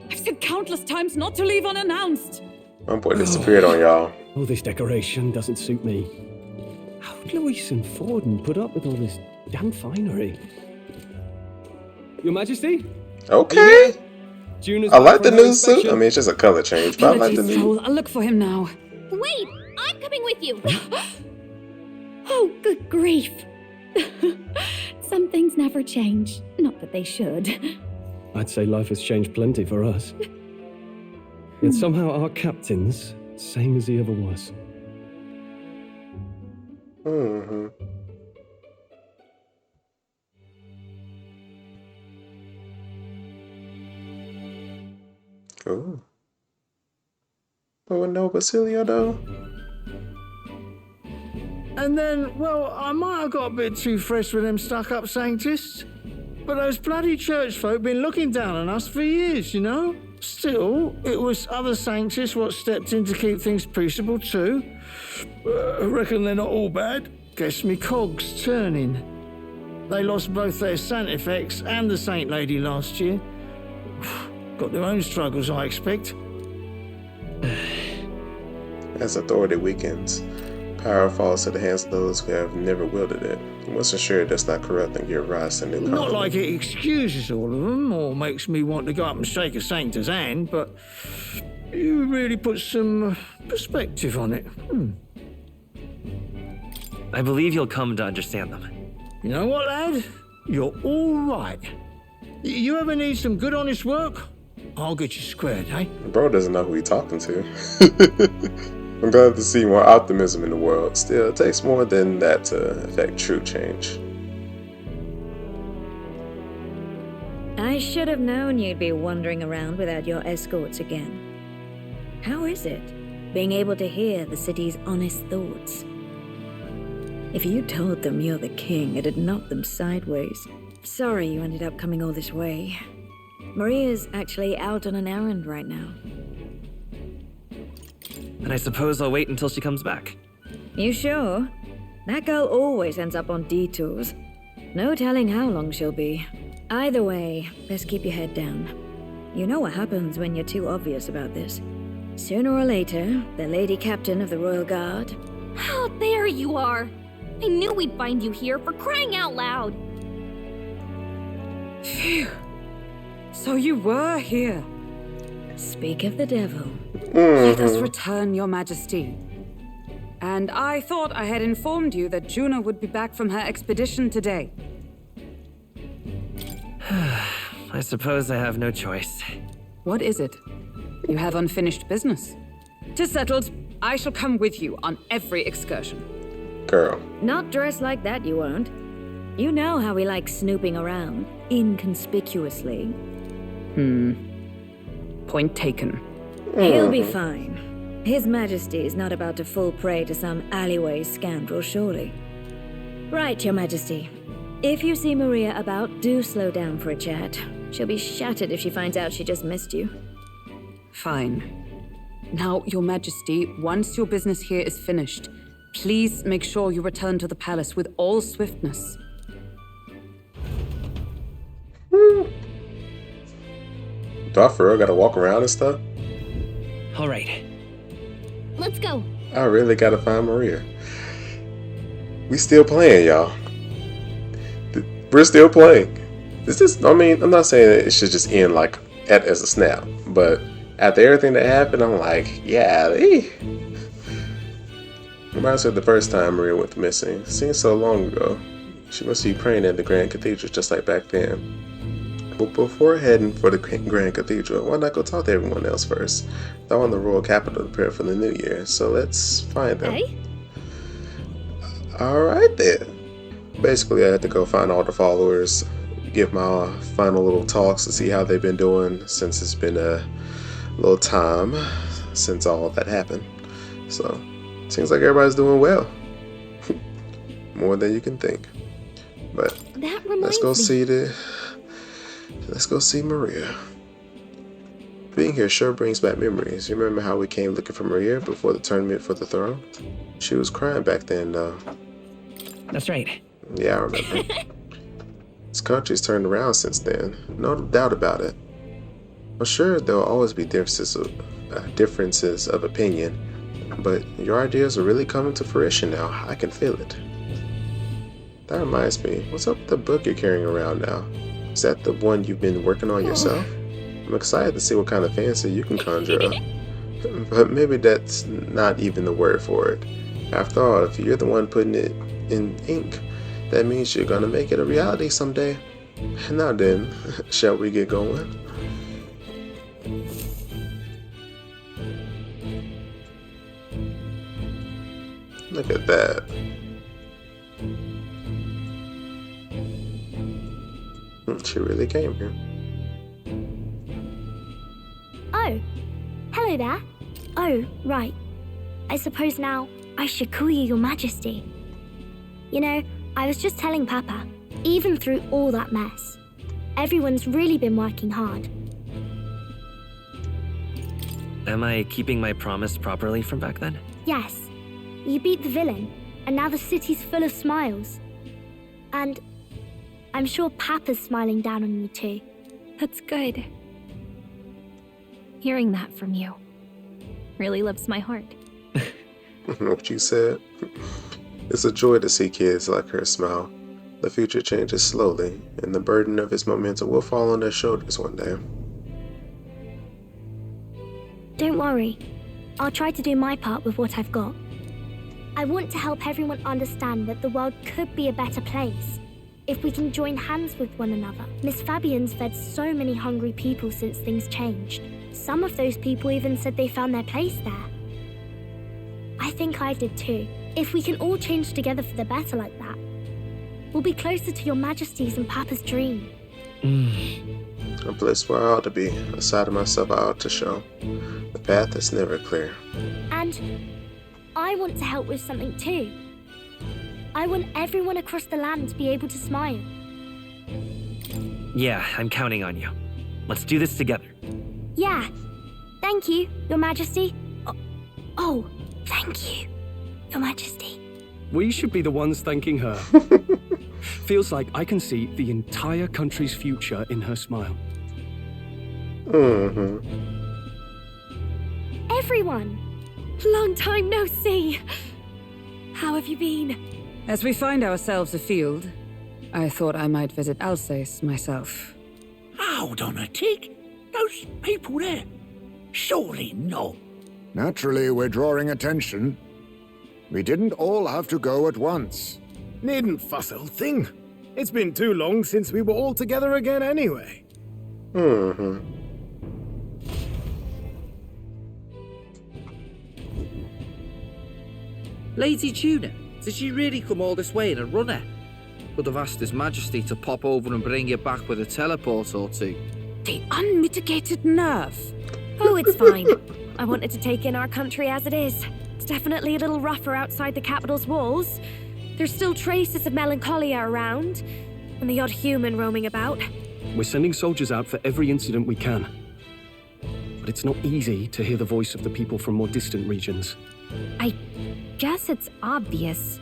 I've said countless times not to leave unannounced. My boy disappeared on y'all. All this decoration doesn't suit me. How'd Luis and Forden put up with all this damn finery? Your Majesty? Okay. Juna's I like back the from her new suit. inspection. I mean, it's just a color change, but I like the Apologies, new. Joel. I'll look for him now. Wait, I'm coming with you. Oh, good grief. Some things never change. Not that they should. I'd say life has changed plenty for us. Yet somehow our captain's same as he ever was. Cool. But with no Basilio though. And then, well, I might have got a bit too fresh with them stuck-up sanctists. But those bloody church folk been looking down on us for years, you know? Still, it was other sanctists what stepped in to keep things peaceable too. I reckon they're not all bad. Guess me cogs turning. They lost both their Santifex and the Saint Lady last year. Got their own struggles, I expect. As authority weakens, power falls to the hands of those who have never wielded it. You must ensure it does not corrupt and give rise to new Not conflict. like it excuses all of them or makes me want to go up and shake a sanctor's hand, but you really put some perspective on it. I believe you'll come to understand them. You know what, lad? You're all right. You ever need some good, honest work? I'll get you squared, eh? Bro doesn't know who he's talking to. I'm glad to see more optimism in the world. Still, it takes more than that to affect true change. I should have known you'd be wandering around without your escorts again. How is it, being able to hear the city's honest thoughts? If you told them you're the king, it'd knock them sideways. Sorry you ended up coming all this way. Maria's actually out on an errand right now. And I suppose I'll wait until she comes back. You sure? That girl always ends up on detours. No telling how long she'll be. Either way, best keep your head down. You know what happens when you're too obvious about this. Sooner or later, the Lady Captain of the Royal Guard... Oh, there you are. I knew we'd find you here, for crying out loud. Phew. So you were here. Speak of the devil. Let us return, Your Majesty. And I thought I had informed you that Juno would be back from her expedition today. I suppose I have no choice. What is it? You have unfinished business. 'Tis settled. I shall come with you on every excursion. Girl. Not dressed like that, you won't. You know how we like snooping around, inconspicuously. Point taken. He'll be fine. His Majesty is not about to fall prey to some alleyway scoundrel, surely. Right, Your Majesty. If you see Maria about, do slow down for a chat. She'll be shattered if she finds out she just missed you. Fine. Now, Your Majesty, once your business here is finished, please make sure you return to the palace with all swiftness. Do I for real gotta walk around and stuff? All right. Let's go. I really gotta find Maria. We still playing, y'all. We're still playing. Is this? I mean, I'm not saying it should just end like as a snap, but after everything that happened, I'm like, yeah. Reminds me of the first time Maria went missing. Seems so long ago. She must be praying at the Grand Cathedral just like back then. But before heading for the Grand Cathedral, why not go talk to everyone else first? They're on the royal capital to prepare for the new year, so let's find them. Hey? Alright then. Basically, I had to go find all the followers, give my final little talks to see how they've been doing since it's been a little time since all that happened. So, seems like everybody's doing well. More than you can think. But let's go see Maria. Being here sure brings back memories. You remember how we came looking for Maria before the tournament for the throne? She was crying back then, though. That's right. Yeah, I remember. This country's turned around since then. No doubt about it. Well, sure, there will always be differences of opinion, but your ideas are really coming to fruition now. I can feel it. That reminds me, what's up with the book you're carrying around now? Is that the one you've been working on yourself? I'm excited to see what kind of fancy you can conjure up. But maybe that's not even the word for it. After all, if you're the one putting it in ink, that means you're gonna make it a reality someday. Now then, shall we get going? Look at that. She really came here. Oh, hello there. Oh, right. I suppose now I should call you Your Majesty. You know, I was just telling Papa, even through all that mess, everyone's really been working hard. Am I keeping my promise properly from back then? Yes, you beat the villain, and now the city's full of smiles. And I'm sure Papa's smiling down on you too. That's good. Hearing that from you really lifts my heart. What you said? It's a joy to see kids like her smile. The future changes slowly, and the burden of its momentum will fall on their shoulders one day. Don't worry. I'll try to do my part with what I've got. I want to help everyone understand that the world could be a better place if we can join hands with one another. Miss Fabian's fed so many hungry people since things changed. Some of those people even said they found their place there. I think I did too. If we can all change together for the better like that, we'll be closer to Your Majesty's and Papa's dream. A place where I ought to be, a side of myself I ought to show. The path is never clear. And I want to help with something too. I want everyone across the land to be able to smile. Yeah, I'm counting on you. Let's do this together. Yeah. Thank you, Your Majesty. Oh, thank you, Your Majesty. We should be the ones thanking her. Feels like I can see the entire country's future in her smile. Everyone! Long time no see. How have you been? As we find ourselves afield, I thought I might visit Alsace myself. Hold on a tick. Those people there. Surely not. Naturally, we're drawing attention. We didn't all have to go at once. Needn't fuss, old thing. It's been too long since we were all together again anyway. Lady Tuna, did she really come all this way in a runner? Could have asked His Majesty to pop over and bring you back with a teleport or two. The unmitigated nerve. Oh, it's fine. I wanted to take in our country as it is. It's definitely a little rougher outside the capital's walls. There's still traces of melancholia around, and the odd human roaming about. We're sending soldiers out for every incident we can. But it's not easy to hear the voice of the people from more distant regions. I guess it's obvious.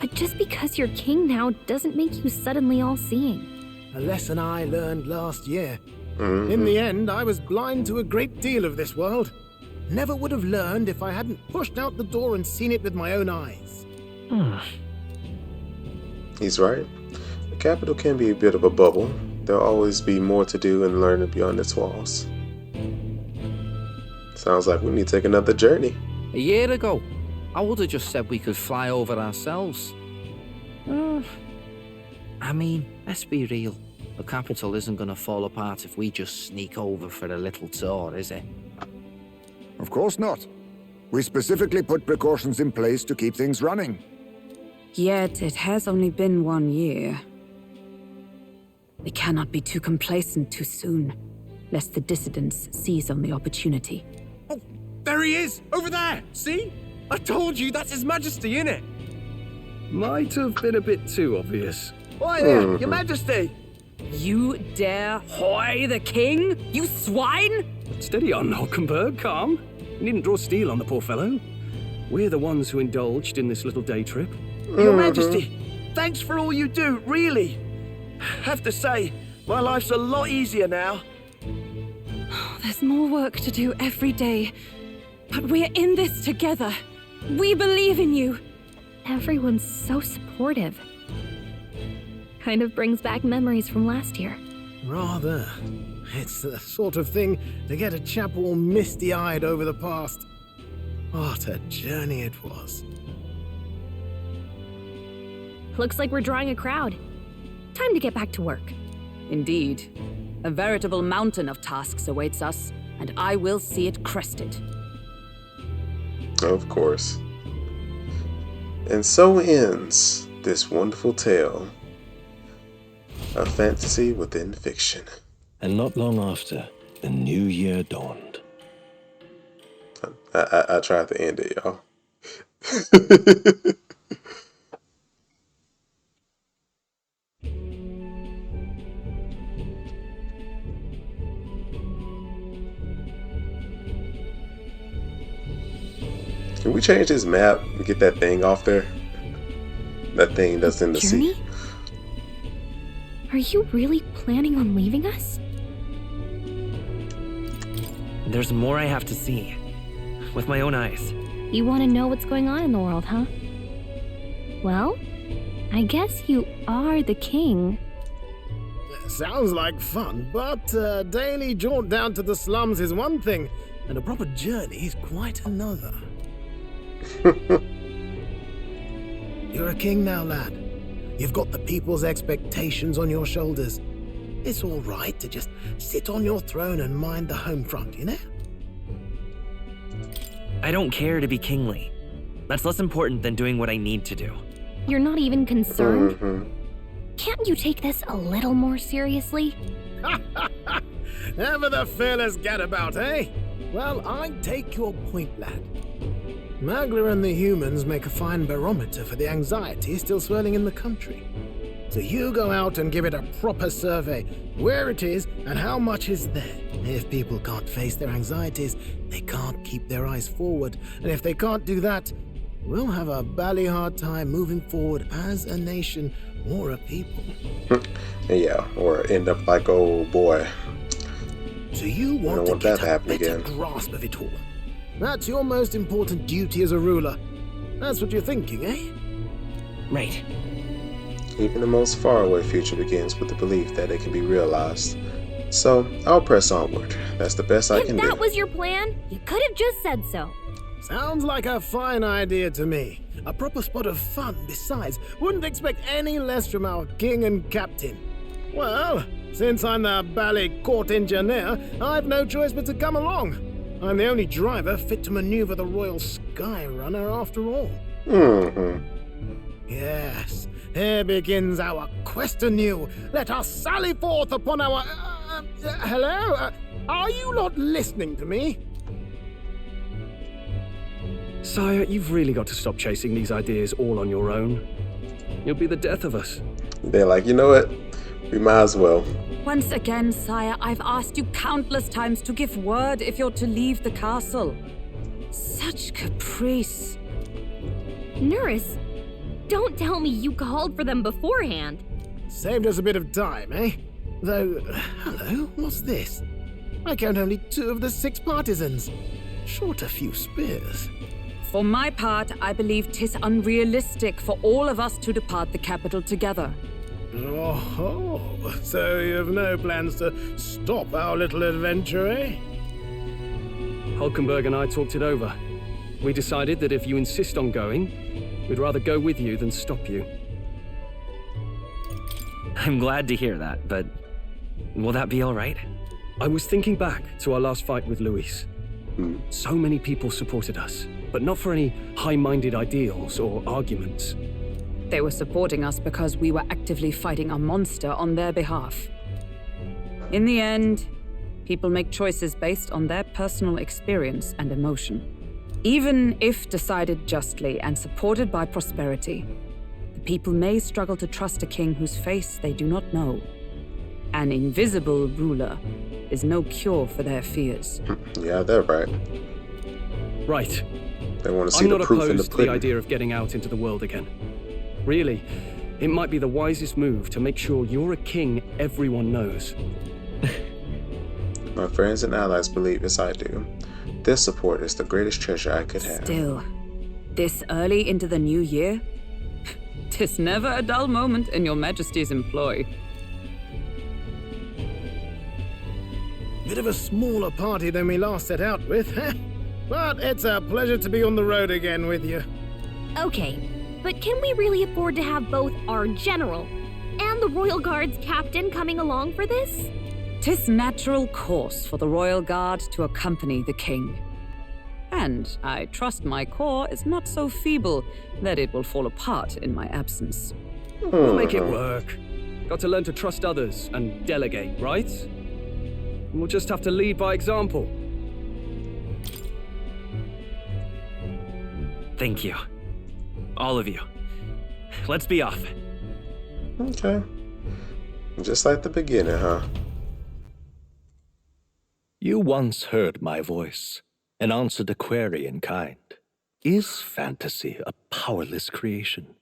But just because you're king now doesn't make you suddenly all-seeing. A lesson I learned last year. In the end, I was blind to a great deal of this world. Never would have learned if I hadn't pushed out the door and seen it with my own eyes. He's right. The capital can be a bit of a bubble. There'll always be more to do and learn beyond its walls. Sounds like we need to take another journey. A year ago, I would have just said we could fly over ourselves. I mean, let's be real. The capital isn't going to fall apart if we just sneak over for a little tour, is it? Of course not. We specifically put precautions in place to keep things running. Yet it has only been 1 year. We cannot be too complacent too soon, lest the dissidents seize on the opportunity. Oh, there he is! Over there! See? I told you, that's His Majesty, innit? Might have been a bit too obvious. Oi there, Your Majesty! You dare hoy the king? You swine! Steady on, Hulkenberg, calm. You needn't draw steel on the poor fellow. We're the ones who indulged in this little day trip. Your Majesty, thanks for all you do, really. Have to say, my life's a lot easier now. There's more work to do every day, but we're in this together. We believe in you. Everyone's so supportive. Kind of brings back memories from last year. Rather. It's the sort of thing to get a chap all misty-eyed over the past. What a journey it was. Looks like we're drawing a crowd. Time to get back to work. Indeed. A veritable mountain of tasks awaits us, and I will see it crested. Of course. And so ends this wonderful tale of fantasy within fiction. And not long after, the new year dawned. I tried to end it, y'all. Can we change this map and get that thing off there? That thing that's in the sea. Are you really planning on leaving us? There's more I have to see. With my own eyes. You want to know what's going on in the world, huh? Well, I guess you are the king. Sounds like fun, but a daily jaunt down to the slums is one thing, and a proper journey is quite another. You're a king now, lad. You've got the people's expectations on your shoulders. It's all right to just sit on your throne and mind the home front, you know? I don't care to be kingly. That's less important than doing what I need to do. You're not even concerned? Can't you take this a little more seriously? Ever the fearless gadabout, eh? Well, I take your point, lad. Magla and the humans make a fine barometer for the anxiety still swirling in the country. So you go out and give it a proper survey, where it is and how much is there. If people can't face their anxieties, they can't keep their eyes forward. And if they can't do that, we'll have a bally hard time moving forward as a nation or a people. Yeah, or end up like old boy. So you want to get a better grasp of it all. That's your most important duty as a ruler. That's what you're thinking, eh? Right. Even the most faraway future begins with the belief that it can be realized. So, I'll press onward. That's the best I can do. If that was your plan, you could have just said so. Sounds like a fine idea to me. A proper spot of fun, besides. Wouldn't expect any less from our king and captain. Well, since I'm the bally court engineer, I've no choice but to come along. I'm the only driver fit to maneuver the Royal Sky Runner after all. Yes, here begins our quest anew. Let us sally forth upon our... hello? Are you not listening to me? Sire, you've really got to stop chasing these ideas all on your own. You'll be the death of us. They're like, you know what? We might as well. Once again, sire, I've asked you countless times to give word if you're to leave the castle. Such caprice. Nurse, don't tell me you called for them beforehand. Saved us a bit of time, eh? Though, hello, what's this? I count only 2 of the 6 partisans. Short a few spears. For my part, I believe 'tis unrealistic for all of us to depart the capital together. Oh, so you have no plans to stop our little adventure, eh? Hulkenberg and I talked it over. We decided that if you insist on going, we'd rather go with you than stop you. I'm glad to hear that, but will that be all right? I was thinking back to our last fight with Luis. So many people supported us, but not for any high-minded ideals or arguments. They were supporting us because we were actively fighting a monster on their behalf. In the end, people make choices based on their personal experience and emotion. Even if decided justly and supported by prosperity, the people may struggle to trust a king whose face they do not know. An invisible ruler is no cure for their fears. Yeah, they're right. Right. They want to see I'm the not proof in the opposed to the pudding. idea of getting out into the world again. Really, it might be the wisest move to make sure you're a king everyone knows. My friends and allies believe as I do. This support is the greatest treasure I could have. Still, this early into the new year? 'Tis never a dull moment in your majesty's employ. Bit of a smaller party than we last set out with, huh? But it's a pleasure to be on the road again with you. Okay, but can we really afford to have both our general and the Royal Guard's captain coming along for this? 'Tis natural course for the Royal Guard to accompany the king. And I trust my corps is not so feeble that it will fall apart in my absence. We'll make it work. Got to learn to trust others and delegate, right? And we'll just have to lead by example. Thank you. All of you. Let's be off. Okay. Just like the beginning, huh? You once heard my voice and answered a query in kind. Is fantasy a powerless creation?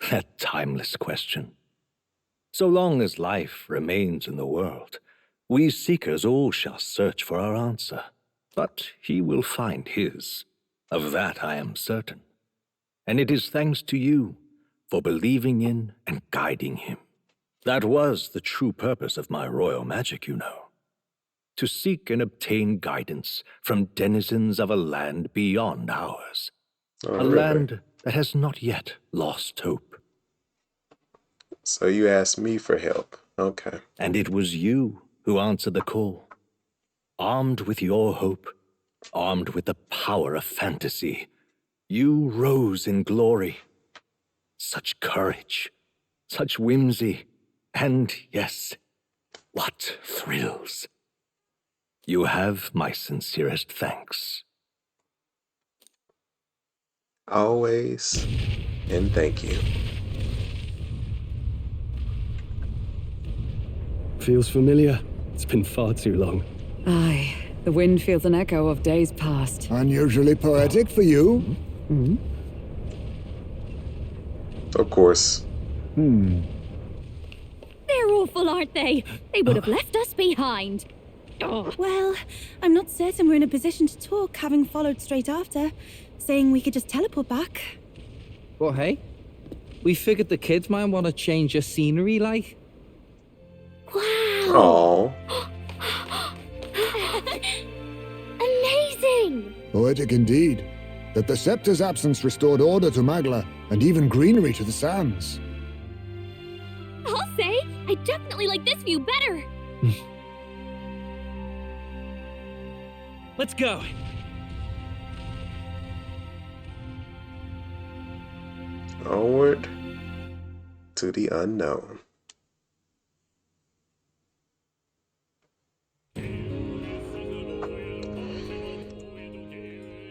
That timeless question. So long as life remains in the world, we seekers all shall search for our answer. But he will find his. Of that I am certain. And it is thanks to you for believing in and guiding him. That was the true purpose of my royal magic, you know. To seek and obtain guidance from denizens of a land beyond ours. A land that has not yet lost hope. So you asked me for help. Okay. And it was you who answered the call. Armed with your hope, armed with the power of fantasy, you rose in glory. Such courage, such whimsy, and yes, what thrills. You have my sincerest thanks. Always, and thank you. Feels familiar. It's been far too long. Aye, the wind feels an echo of days past. Unusually poetic for you. Of course. They're awful, aren't they? They would have left us behind. Well, I'm not certain we're in a position to talk, having followed straight after, saying we could just teleport back. Well, hey, we figured the kids might want to change your scenery, like. Aww. Amazing! Poetic indeed. That the scepter's absence restored order to Magla, and even greenery to the sands. I'll say, I definitely like this view better. Let's go. Onward to the unknown.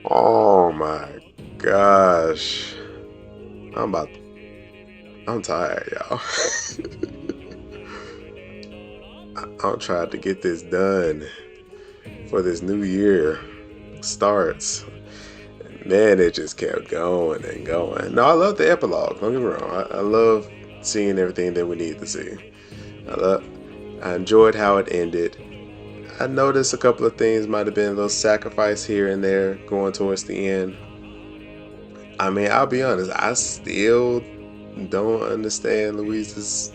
Oh my gosh. I'm tired, y'all. I'm trying to get this done for this new year starts. Man, it just kept going and going. No, I love the epilogue. Don't get me wrong. I love seeing everything that we need to see. I enjoyed how it ended. I noticed a couple of things might have been a little sacrifice here and there going towards the end. I mean, I'll be honest, I still don't understand Louise's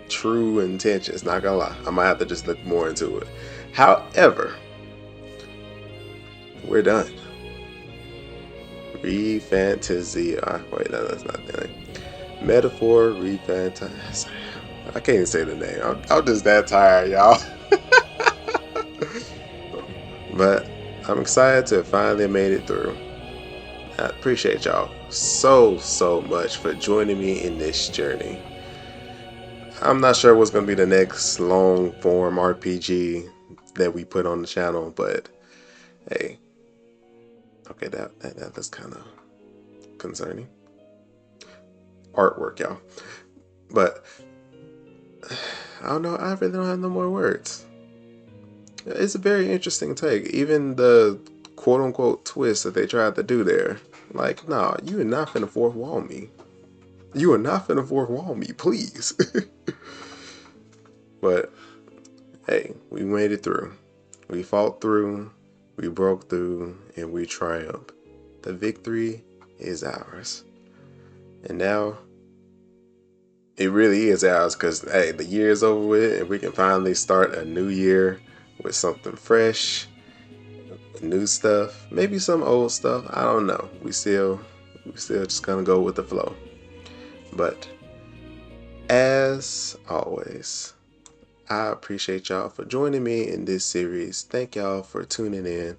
true intentions, not gonna lie. I might have to just look more into it. However, we're done. ReFantazio. Wait, no, that's not the name. Metaphor, ReFantazio. I can't even say the name. I'm just that tired, y'all. But I'm excited to have finally made it through. I appreciate y'all so much for joining me in this journey. I'm not sure what's going to be the next long form RPG that we put on the channel, but hey, okay, that's kind of concerning. Artwork, y'all. But I don't know, I really don't have no more words. It's a very interesting take. Even the quote-unquote twist that they tried to do there. Like, nah, you are not finna fourth wall me. You are not finna fourth wall me, please. But, hey, we made it through. We fought through, we broke through, and we triumphed. The victory is ours. And now, it really is ours because, hey, the year is over with and we can finally start a new year with something fresh, new stuff, maybe some old stuff. I don't know. We still just gonna go with the flow. But as always, I appreciate y'all for joining me in this series. Thank y'all for tuning in.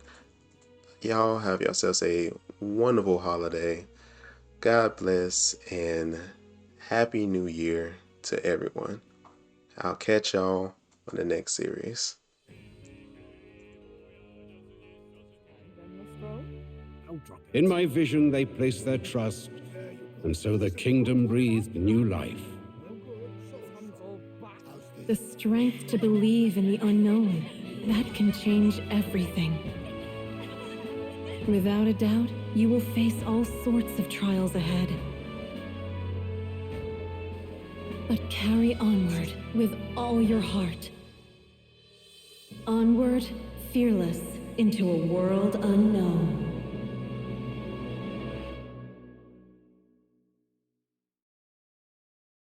Y'all have yourselves a wonderful holiday. God bless and Happy New Year to everyone. I'll catch y'all on the next series. In my vision, they placed their trust, and so the kingdom breathed new life. The strength to believe in the unknown, that can change everything. Without a doubt, you will face all sorts of trials ahead. But carry onward with all your heart. Onward, fearless, into a world unknown.